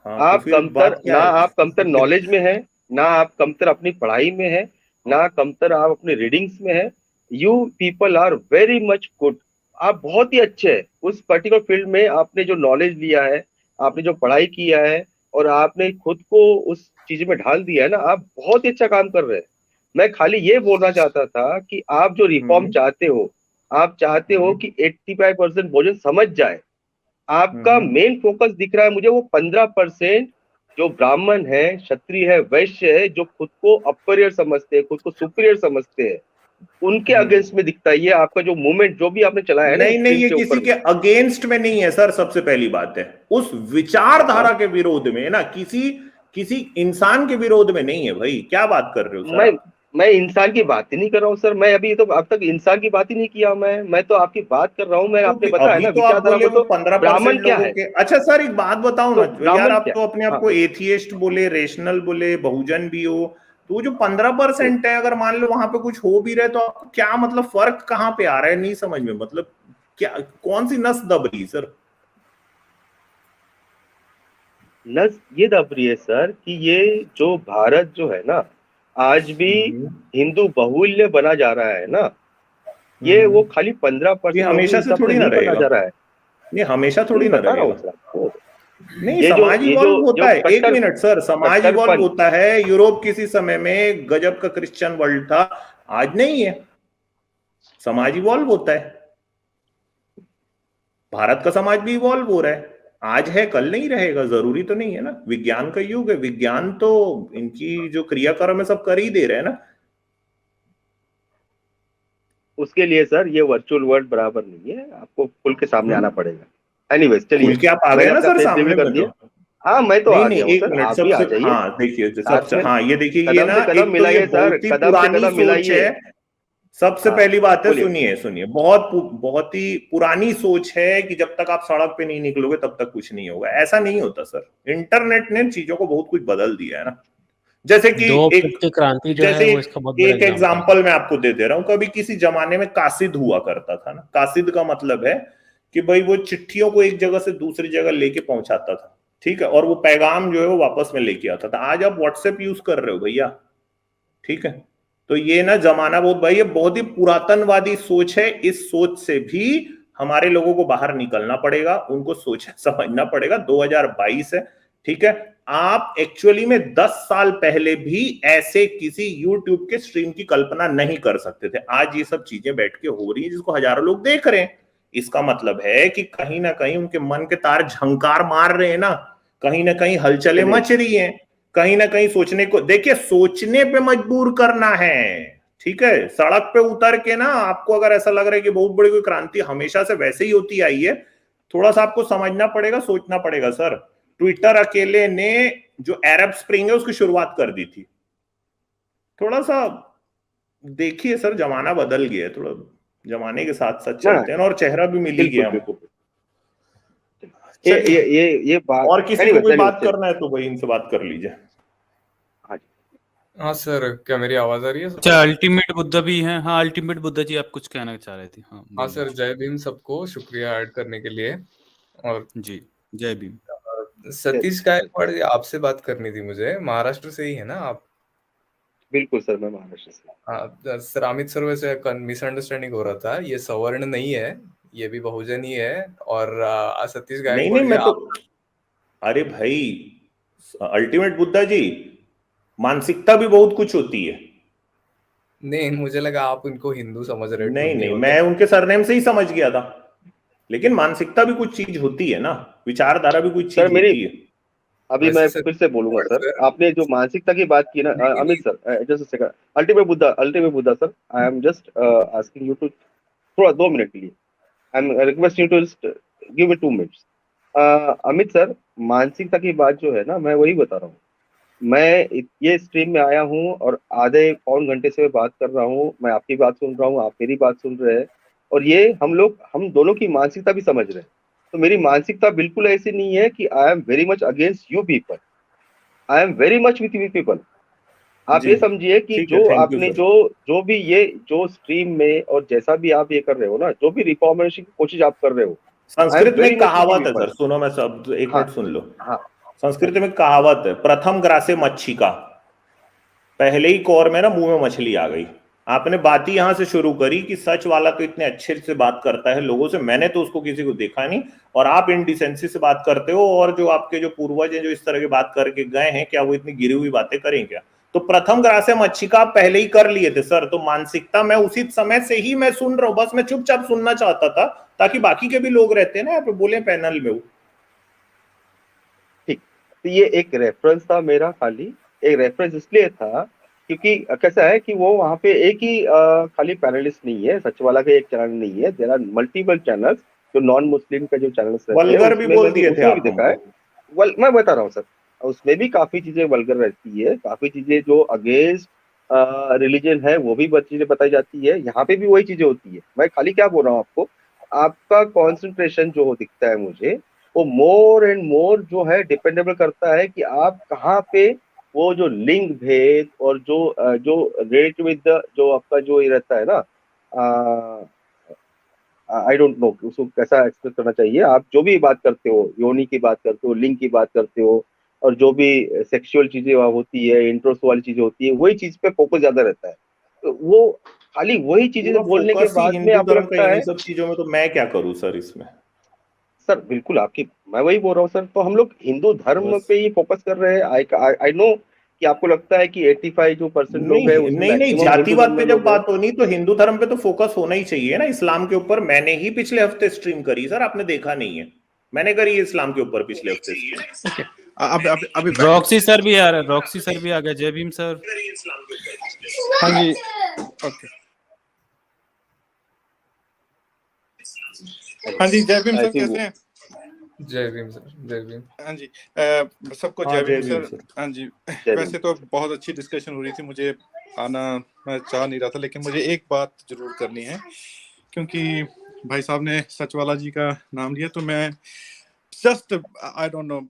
आप तो कमतर ना, आप कमतर नॉलेज में है ना, आप कमतर अपनी पढ़ाई में है ना, कमतर आप अपने रीडिंग्स में है। You people are very much good, आप बहुत ही अच्छे हैं उस पर्टिकुलर फील्ड में। आपने जो नॉलेज लिया है, आपने जो पढ़ाई किया है, और आपने खुद को उस चीज में ढाल दिया है ना, आप बहुत ही अच्छा काम कर रहे हैं। मैं खाली ये बोलना चाहता था कि आप जो रिफॉर्म चाहते हो, आप चाहते हो कि 85% भोजन समझ जाए। आपका मेन फोकस दिख रहा है मुझे वो 15% जो ब्राह्मण है, क्षत्रिय है, वैश्य है, जो खुद को अपरियर समझते हैं, खुद को सुपीरियर समझते हैं, उनके अगेंस्ट में दिखता है। ये आपका जो मूवमेंट जो भी आपने चलाया है नहीं ये किसी के अगेंस्ट में नहीं है सर। सबसे पहली बात है उस विचारधारा के विरोध में ना, किसी इंसान के विरोध में नहीं है भाई। क्या बात कर रहे हो सर? मैं इंसान की बात ही नहीं कर रहा हूँ सर। मैं अभी तो अब तक इंसान की बात ही नहीं किया। मैं तो आपकी बात कर रहा हूँ। मैं आपने बताया ना विचारधारा को, 15% क्या है। अच्छा सर एक बात बताओ ना यार, आप तो अपने आप को एथियस्ट बोले, रेशनल बोले, बहुजन भी हो, तो जो 15% है, अगर मान लो वहां पे कुछ हो भी रहे तो आपको क्या मतलब फर्क कहाँ पे आ रहा है? नहीं समझ में, मतलब क्या, कौन सी नस दब रही सर? नस ये दब रही है सर कि ये जो भारत जो है ना, आज भी हिंदू बहुल्य बना जा रहा है ना, ये वो खाली 15% हमेशा से थोड़ी ना बना जा रहा है। ये हमेशा थोड़ी ना रहेगा। नहीं, ये समाज इवॉल्व होता है। एक मिनट सर, समाज इवॉल्व होता है। यूरोप किसी समय में गजब का क्रिश्चियन वर्ल्ड था, आज नहीं है। समाज इवॉल्व होता है। भारत का समाज भी इवॉल्व हो रहा है, आज है कल नहीं रहेगा, जरूरी तो नहीं है ना। विज्ञान का युग है, विज्ञान तो इनकी जो क्रियाक्रम है सब कर ही दे रहे हैं ना। उसके लिए सर ये वर्चुअल वर्ल्ड बराबर नहीं है, आपको खुल के सामने आना पड़ेगा। एनीवेज चलिए, खुल के आप आ गए ना सर सामने कर दिया। हाँ मैं तो नहीं, एक मिनट सबसे, हाँ देखिए सबसे, हाँ ये देखिए ये ना कदम मिलाइए सर, कदम से कदम मिलाइए। सबसे पहली बात है, सुनिए, बहुत ही पुरानी सोच है कि जब तक आप सड़क पे नहीं निकलोगे तब तक कुछ नहीं होगा। ऐसा नहीं होता सर। इंटरनेट ने चीजों को बहुत कुछ बदल दिया है ना। जैसे कि एक एग्जांपल मैं आपको दे रहा हूं। कभी किसी जमाने में कासिद हुआ करता था ना। कासिद का मतलब है कि भाई वो चिट्ठियों को एक जगह से दूसरी जगह लेके पहुंचाता था। ठीक है, और वो पैगाम जो है वो वापस में लेके आता था। आज आप व्हाट्सएप यूज कर रहे हो भैया, ठीक है, तो ये ना जमाना बहुत भाई, ये बहुत ही पुरातनवादी सोच है। इस सोच से भी हमारे लोगों को बाहर निकलना पड़ेगा, उनको सोच समझना पड़ेगा। 2022 है, ठीक है। आप एक्चुअली में 10 साल पहले भी ऐसे किसी यूट्यूब के स्ट्रीम की कल्पना नहीं कर सकते थे। आज ये सब चीजें बैठ के हो रही है जिसको हजारों लोग देख रहे हैं। इसका मतलब है कि कहीं ना कहीं उनके मन के तार झंकार मार रहे हैं ना, कहीं ना कहीं हलचलें मच रही हैं, कहीं ना कहीं सोचने को, देखिए सोचने पे मजबूर करना है, ठीक है। सड़क पे उतर के ना, आपको अगर ऐसा लग रहा है कि बहुत बड़ी कोई क्रांति हमेशा से वैसे ही होती आई है, थोड़ा सा आपको समझना पड़ेगा, सोचना पड़ेगा सर। ट्विटर अकेले ने जो अरब स्प्रिंग है उसकी शुरुआत कर दी थी। थोड़ा सा देखिए सर, जमाना बदल गया है, थोड़ा जमाने के साथ साथ चलते हैं, और चेहरा भी मिल ही गया हमको। ये बात, और किसी को कोई बात करना है तो भाई इनसे बात कर लीजिए। हाँ सर, क्या मेरी आवाज आ रही है? अच्छा, अल्टीमेट बुद्धा भी हैं। हाँ, अल्टीमेट बुद्धा जी, आप कुछ कहना चाह रहे थे? हाँ हाँ सर, जय भीम सबको, शुक्रिया ऐड करने के लिए। और जी, जय भीम। सतीश गायकवाड़ जी, आपसे बात करनी थी मुझे। महाराष्ट्र से ही है ना आप? बिल्कुल सर, मैं महाराष्ट्र से। हाँ सर, अमित सर वैसे मिसअंडरस्टैंडिंग हो रहा था, ये सवर्ण नहीं है, ये भी बहुजन ही है। और सतीश गायकवाड़ नहीं, जी मैं तो, अरे भाई अल्टीमेट बुद्धा जी, मानसिकता भी बहुत कुछ होती है। नहीं, मुझे लगा आप उनको हिंदू समझ रहे हो। नहीं, मैं उनके सरनेम से ही समझ गया था, लेकिन मानसिकता भी कुछ चीज होती है ना, विचारधारा भी कुछ चीज होती है। अभी मैं फिर से बोलूंगा सर, आपने जो मानसिकता की बात की ना, Amit sir, just second, ultimate Buddha sir, I am just asking you to थोड़ा 2 मिनट के लिए, I am requesting you to give me 2 minutes. Amit sir, मानसिकता की बात जो है ना, मैं वही बता रहा हूँ। मैं ये स्ट्रीम में आया हूँ और आधे पौन घंटे से मैं बात कर रहा हूँ, मैं आपकी बात सुन रहा हूँ, आप मेरी बात सुन रहे हैं, और ये हम दोनों की मानसिकता भी समझ रहे हैं। तो मेरी मानसिकता बिल्कुल ऐसी नहीं है कि I am very much against you people, I am very much with you people. आप ये समझिए कि जो आपने जो भी ये जो स्ट्रीम में और जैसा भी आप ये कर रहे हो ना, जो भी रिफॉर्मेशन की कोशिश आप कर रहे हो, संस्कृत में एक कहावत है सर, सुनो, मैं सब एक मिनट सुन लो। हाँ, संस्कृत में कहावत है, प्रथम ग्रासे मच्छी का, पहले ही कौर में ना मुंह में मछली आ गई। आपने बात ही यहां से शुरू करी कि सच वाला तो इतने अच्छे से बात करता है लोगों से, मैंने तो उसको किसी को देखा नहीं, और आप इनडिसेंसी से बात करते हो। और जो आपके जो पूर्वज हैं जो इस तरह की बात करके गए हैं, क्या वो इतनी गिरी हुई बातें करें क्या? तो प्रथम ग्रासे मच्छी का आप पहले ही कर लिए थे सर। तो मानसिकता मैं उसी समय से ही मैं सुन रहा हूँ, बस मैं चुपचाप सुनना चाहता था ताकि बाकी के भी लोग रहते हैं ना यहाँ पे बोले पैनल में। वो ठीक, तो ये एक रेफरेंस था मेरा, खाली एक रेफरेंस इसलिए था क्योंकि कैसा है कि वो वहाँ पे एक ही खाली पैनलिस्ट नहीं है, सच वाला का एक चैनल नहीं है, देयर आर मल्टीपल चैनल्स जो नॉन मुस्लिम का जो चैनल्स वल्गर भी बोल दिए थे आप देखा है। मैं बता रहा हूँ सर, उसमें भी काफी चीजें वल्गर रहती है, काफी चीजें जो अगेंस्ट रिलीजन है वो भी चीजें बताई जाती है, यहाँ पे भी वही चीजें होती है। मैं खाली क्या बोल रहा हूँ आपको, आपका कॉन्सेंट्रेशन जो दिखता है मुझे, वो मोर एंड मोर जो है डिपेंडेबल करता है कि आप कहाँ पे वो जो लिंग भेद और जो रिलेटेड विद जो आपका जो ये रहता है ना, आई डोंट नो उसको कैसा एक्सप्रेस करना चाहिए। आप जो भी बात करते हो, योनि की बात करते हो, लिंग की बात करते हो, और जो भी सेक्सुअल चीजें होती है, इंट्रोस वाली चीजें होती है, वही चीज पे फोकस ज्यादा रहता है। तो वो खाली वही चीजें बोलने के बाद में आपको लगता है सब चीजों में, तो मैं क्या करूं सर इसमें? सर बिल्कुल मैं वही बोल रहा हूँ सर, तो हम लोग हिंदू धर्म पे ही फोकस कर रहे हैं। आई नो कि आपको लगता है कि 85% लोग हैं उसमें, नहीं, जातिवाद पे जब बात होनी तो हिंदू धर्म पे तो फोकस होना ही चाहिए ना, इस्लाम के ऊपर। मैंने ही पिछले हफ्ते स्ट्रीम करी सर, आपने देखा नहीं है, मैंने करी है इस्लाम के ऊपर पिछले हफ्ते। अभी रॉक्सी सर भी आ रहा है, रॉक्सी सर भी आ गया। जय भीम सर। हाँ जी, ओके, हाँ जी, जय भीम सर, कैसे हैं? जय भीम सर, जय भीम। हाँ जी, सबको जय भीम सर। हाँ जी, वैसे तो बहुत अच्छी डिस्कशन हो रही थी, मुझे आना मैं चाह नहीं रहा था, लेकिन मुझे एक बात जरूर करनी है, क्योंकि भाई साहब ने सचवाला जी का नाम लिया, तो मैं जस्ट आई डोंट नो,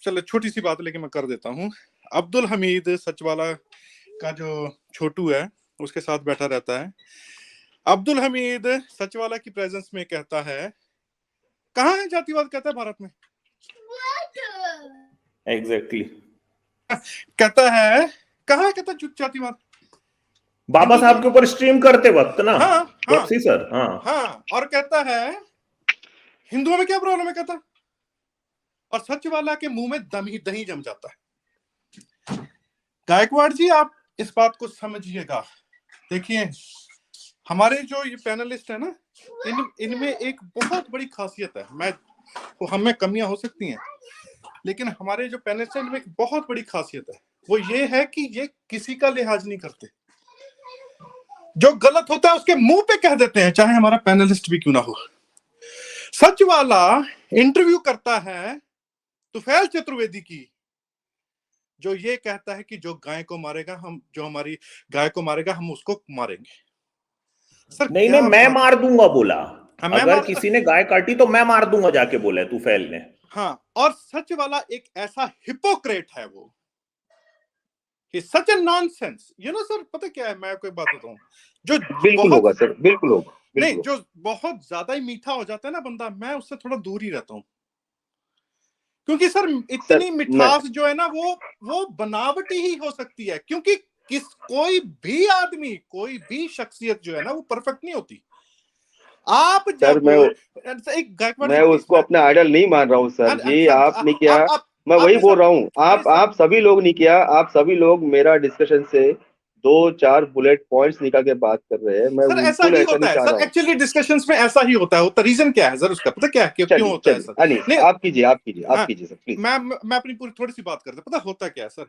चलो छोटी सी बात है लेकिन मैं कर देता हूँ। अब्दुल हमीद सचवाला का जो छोटू है उसके साथ बैठा रहता है, अब्दुल हमीद सचवाला की प्रेजेंस में कहता है, कहाँ है जातिवाद, कहता है भारत में, एग्जैक्टली। कहता है, कहाँ है, कहता जातिवाद बाबा साहब के ऊपर स्ट्रीम करते वक्त ना। हाँ प्रॉक्सी सर। हाँ, और कहता है हिंदुओं में क्या प्रॉब्लम है, कहता, और सच वाला के मुंह में दही जम जाता है। गायकवाड़ जी, आप इस बात को समझिएगा। देखिए, हमारे जो ये पैनलिस्ट है ना, इनमें एक बहुत बड़ी खासियत है। हम में कमियां हो सकती हैं, लेकिन हमारे जो पैनलिस्ट हैं इनमें एक बहुत बड़ी खासियत है। वो ये है कि ये किसी का लिहाज नहीं करते। जो गलत होता है उसके मुंह पे कह देते हैं, चाहे हमारा पैनलिस्ट भी क्यों ना हो। सच वाला इंटरव्यू करता है तुफैल चतुर्वेदी की, जो ये कहता है कि जो गाय को मारेगा, जो हमारी गाय को मारेगा, हम उसको मारेंगे। सर नहीं, मैं मार दूंगा बोला। अगर किसी ने गाय काटी तो मैं मार दूंगा जाके, बोला तुफैल ने। हाँ, और सच वाला एक ऐसा हिपोक्रेट है, वो सच ए नॉनसेंस, यू नो सर। पता क्या है, मैं आपको एक बात बताऊं, जो बिल्कुल होगा सर, बिल्कुल होगा। नहीं, जो बहुत ज्यादा ही मीठा हो जाता है ना बंदा, मैं उससे थोड़ा दूर ही रहता हूं, क्योंकि सर इतनी मिठास जो है ना, वो बनावटी ही हो सकती है, क्योंकि कोई भी आदमी, कोई भी शख्सियत जो है ना, वो परफेक्ट नहीं होती। आप जब मैं उसको अपना आइडल नहीं मान रहा हूँ सर। ये आपने किया, मैं वही बोल रहा हूँ। आप सभी लोग नहीं किया, आप सभी लोग मेरा डिस्कशन से 2-4 बुलेट पॉइंट्स निकाल के बात कर रहे हैं। मैं सर ऐसा ही होता है सर, एक्चुअली डिस्कशंस में ऐसा ही होता है। होता रीजन क्या है सर उसका, पता क्या है, क्यों होता है सर? नहीं, आप कीजिए सर प्लीज। मैं अपनी पूरी थोड़ी सी बात करता, पता होता क्या है सर?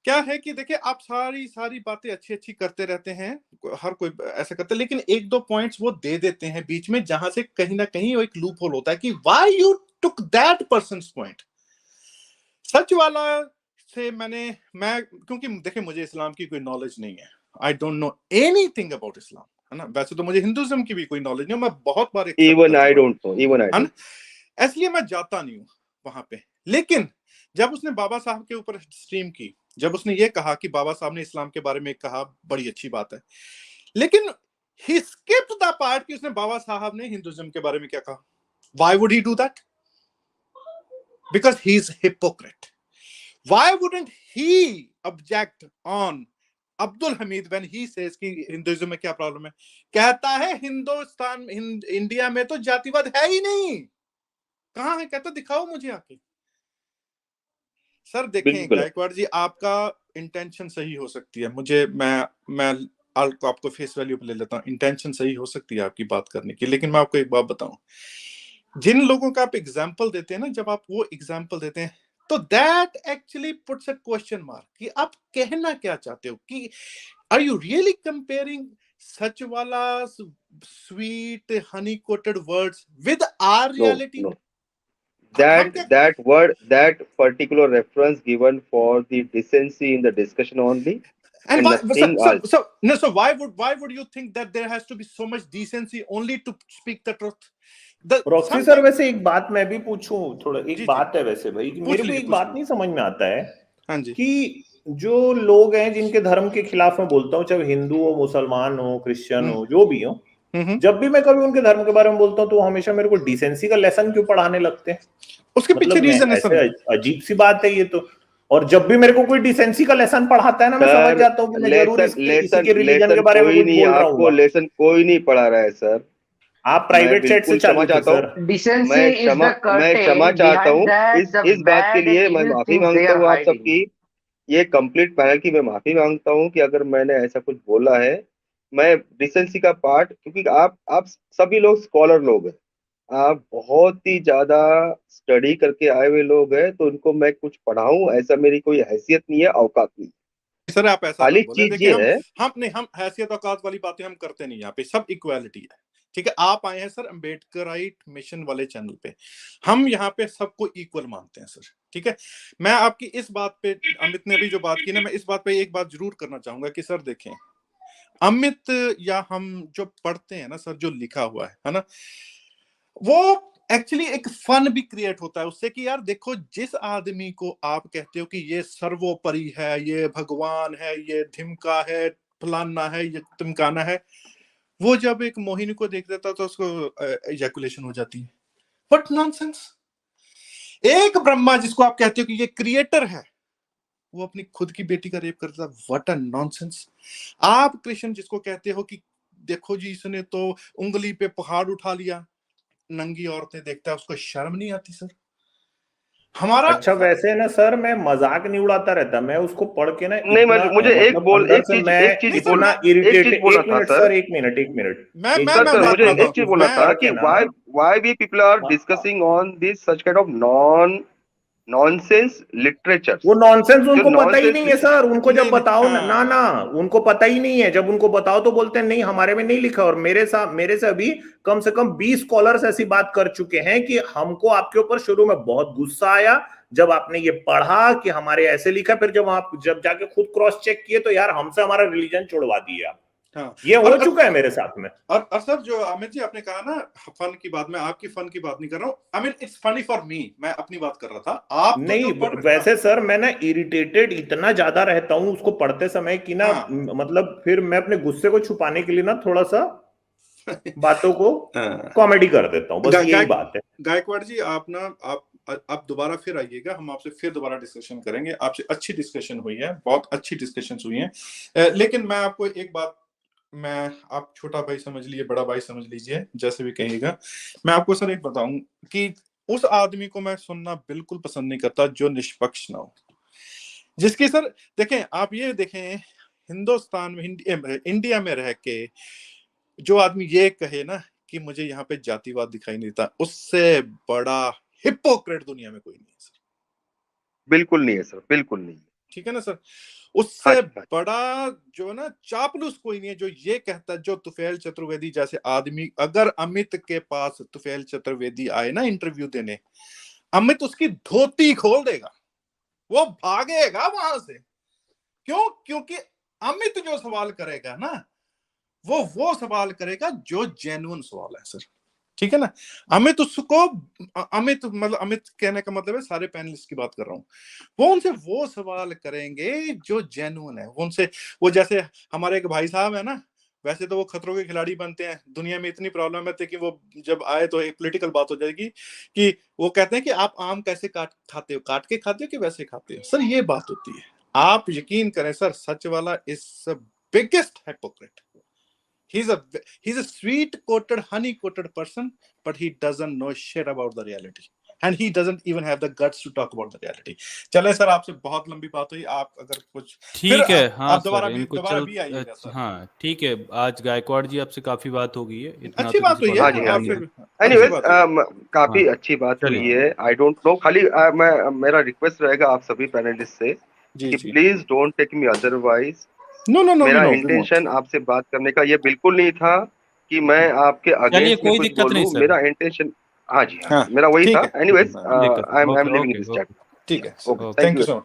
क्या है कि देखिए, आप सारी बातें अच्छी करते रहते हैं, हर कोई ऐसा करता है, लेकिन 1-2 पॉइंट्स वो दे देते हैं बीच में, जहां से कहीं ना कहीं वो एक लूप होल होता है कि why you took that person's point. सच वाला से मैं क्योंकि देखिए, मुझे इस्लाम की कोई नॉलेज नहीं है, I don't know anything about Islam, है ना। वैसे तो मुझे हिंदुइज्म की भी कोई नॉलेज नहीं है, मैं बहुत बार इवन आई डोंट नो, इसलिए मैं जाता नहीं हूँ वहां पे। लेकिन जब उसने बाबा साहब के ऊपर स्ट्रीम की, जब उसने ये कहा कि बाबा साहब ने इस्लाम के बारे में कहा, बड़ी अच्छी बात है, लेकिन ही स्किप्ड द पार्ट कि उसने बाबा साहब ने हिंदुइज्म के बारे में क्या कहा। Why would he do that? Because he is hypocrite. Why wouldn't he object on Abdul Hamid when he says कि हिंदुइज्म में क्या प्रॉब्लम है? कहता है हिंदुस्तान, इंडिया में तो जातिवाद है ही नहीं। कहां है? कहता दिखाओ मुझे आके। सर देखें गायकवाड़ जी, आपका इंटेंशन सही हो सकती है, मैं आपको फेस वैल्यू पे ले लेता हूँ, इंटेंशन सही हो सकती है आपकी बात करने की, लेकिन मैं आपको एक बात बताऊं, जिन लोगों का आप एग्जाम्पल देते हैं ना, जब आप वो एग्जाम्पल देते हैं, तो that actually puts a question mark कि आप कहना क्या चाहते हो, कि are you really comparing such वाला sweet honey coated words with our reality? That word, that particular reference given for the decency in the discussion only, and nothing else. So why would you think that there has to be so much decency only to speak the truth? Proxy sir, वैसे एक बात मैं भी पूछूं, थोड़ा एक बात है वैसे भाई, कि मेरे को एक बात नहीं समझ में आता है। हाँ जी। कि जो लोग हैं जिनके धर्म के खिलाफ मैं बोलता हूँ, चाहे हिंदू हो, मुसलमान हो, क्रिश्चियन हो, जो भी हो, जब भी मैं कभी उनके धर्म के बारे में बोलता हूँ तो हमेशा मेरे को डिसेंसी का लेसन क्यों पढ़ाने लगते हैं? उसके पीछे रीजन है सर। अजीब सी बात है ये तो। और जब भी मेरे को कोई डिसेंसी का लेसन पढ़ाता है ना, मैं समझ जाता हूँ कि मैं जरूर इसी के रिलीजन के बारे में कुछ बोल रहा हूँ। आपको लेसन कोई नहीं पढ़ा रहा है सर। आप प्राइवेट चैट से चालू चाहता हूँ, मैं क्षमा चाहता हूँ इस बात के लिए। मैं माफी मांगता हूँ आप सबकी, ये कंप्लीट पैनल की मैं माफी मांगता हूँ कि अगर मैंने ऐसा कुछ बोला है। मैं डिसेंसी का पार्ट, क्योंकि आप सभी लोग स्कॉलर लोग हैं, आप बहुत ही ज्यादा स्टडी करके आए हुए लोग हैं, तो उनको मैं कुछ पढ़ाऊं ऐसा मेरी कोई हैसियत नहीं है, औकात नहीं। सर आप ऐसा खाली चीज ये है, हम हैसियत औकात वाली बातें हम करते नहीं, यहाँ पे सब इक्वालिटी है, ठीक है। आप आए हैं सर अम्बेडकराइट मिशन वाले चैनल पे, हम यहाँ पे सबको इक्वल मानते हैं सर, ठीक है। मैं आपकी इस बात पे, अमित ने भी जो बात की ना, मैं इस बात पे एक बात जरूर करना चाहूंगा कि सर देखें, अमित या हम जो पढ़ते हैं ना सर, जो लिखा हुआ है ना, वो एक्चुअली एक फन भी क्रिएट होता है उससे, कि यार देखो, जिस आदमी को आप कहते हो कि ये सर्वोपरि है, ये भगवान है, ये ढिमका है, फलाना है, ये तिमकाना है, वो जब एक मोहिनी को देख देता तो उसको इजैकुलेशन हो जाती है। What nonsense! एक ब्रह्मा जिसको आप कहते हो कि ये क्रिएटर है, वो अपनी खुद की बेटी का रेप करता, व्हाट अ नॉनसेंस। आप कृष्ण जिसको कहते हो कि देखो जी इसने तो उंगली पे पहाड़ उठा लिया, नंगी औरतें देखता है, उसको शर्म नहीं आती सर? हमारा अच्छा वैसे ना सर मैं मजाक नहीं उड़ाता रहता, मैं उसको पढ़ के ना नहीं, इतना मुझे मतलब अंदर से मैं एक चीज इतना इरिटेटेड। एक मिनट सर, एक मिनट मैं सर बात मुझे करता एक चीज बोलना हूं, था मैं कि why we people are discussing on this such kind of nonsense literature। वो नॉनसेंस जो उनको पता ही nonsense नहीं है सर, उनको जब नहीं, बताओ ना हाँ। ना उनको पता ही नहीं है, जब उनको बताओ तो बोलते हैं नहीं हमारे में नहीं लिखा। और मेरे से अभी कम से कम 20 स्कॉलर्स ऐसी बात कर चुके हैं कि हमको आपके ऊपर शुरू में बहुत गुस्सा आया जब आपने ये पढ़ा कि हमारे ऐसे लिखा, फिर जब जाके खुद क्रॉस चेक किए तो यार हमसे हमारा रिलीजन छुड़वा दिया। हाँ। ये हो चुका है मेरे साथ में। और सर जो अमित जी आपने कहा ना फन की बात, मैं आपकी फन की बात नहीं कर रहा हूँ, I mean it's funny for me, मैं अपनी बात कर रहा था। आप नहीं वैसे सर मैं ना इरिटेटेड इतना ज्यादा रहता हूँ उसको पढ़ते समय कि ना मतलब फिर मैं अपने गुस्से को छुपाने के लिए ना थोड़ा सा बातों को कॉमेडी कर देता हूँ, बस यही बात है। गायकवाड़ जी आप दोबारा फिर आइएगा, हम आपसे फिर दोबारा डिस्कशन करेंगे। आपसे अच्छी डिस्कशन हुई है, बहुत अच्छी डिस्कशन हुई है, लेकिन मैं आपको एक बात, आप छोटा भाई समझ लीजिए, बड़ा भाई समझ लीजिए, जैसे भी कहिएगा, मैं आपको सर एक बताऊं कि उस आदमी को मैं सुनना बिल्कुल पसंद नहीं करता जो निष्पक्ष ना हो, जिसकी सर देखें, आप ये देखें हिंदुस्तान में इंडिया में रह के जो आदमी ये कहे ना कि मुझे यहाँ पे जातिवाद दिखाई नहीं देता, उससे बड़ा हिपोक्रेट दुनिया में कोई नहीं है सर। बिल्कुल नहीं है सर, बिल्कुल नहीं। ठीक है ना सर, उससे बड़ा जो ना चापलूस कोई नहीं है जो ये कहता है, जो तुफैल चतुर्वेदी जैसे आदमी, अगर अमित के पास तुफैल चतुर्वेदी आए ना इंटरव्यू देने, अमित उसकी धोती खोल देगा, वो भागेगा वहां से। क्यों? क्योंकि अमित जो सवाल करेगा ना वो सवाल करेगा जो जेन्युइन सवाल है सर। ठीक है ना, अमित कहने का मतलब है सारे पैनलिस्ट की बात कर रहा हूं, वो उनसे वो सवाल करेंगे जो जेन्युइन है। वो जैसे हमारे एक भाई साहब है ना, वैसे तो वो खतरों के खिलाड़ी बनते हैं, दुनिया में इतनी प्रॉब्लम है कि वो जब आए तो एक पॉलिटिकल बात हो जाएगी कि वो कहते हैं कि आप आम कैसे खाते हो, काट के खाते हो कि वैसे खाते हो? सर ये बात होती है। आप यकीन करें सर, सच वाला is the biggest hypocrite. He's a sweet coated, honey coated person, but he doesn't know shit about the reality, and he doesn't even have the guts to talk about the reality. चले sir, आपसे बहुत लंबी बात हुई, आप अगर कुछ ठीक है, हाँ आप दोबारा भी आइएगा सर। हाँ ठीक है, आज गायकवाड़ जी आपसे काफी बात हो गई है, इतना अच्छी बात हुई है। एनीवेज काफी अच्छी बात हुई है। आई डोंट नो, खाली मेरा रिक्वेस्ट रहेगा आप सभी पैनलिस्ट से कि please don't take me otherwise. No, मेरा इंटेंशन आपसे बात करने का ये बिल्कुल नहीं था कि मैं आपके अगेंस्ट में कुछ बोलूं, मेरा इंटेंशन हाँ जी हाँ मेरा वही था। Anyways I am living this chat. ठीक है, थैंक यू।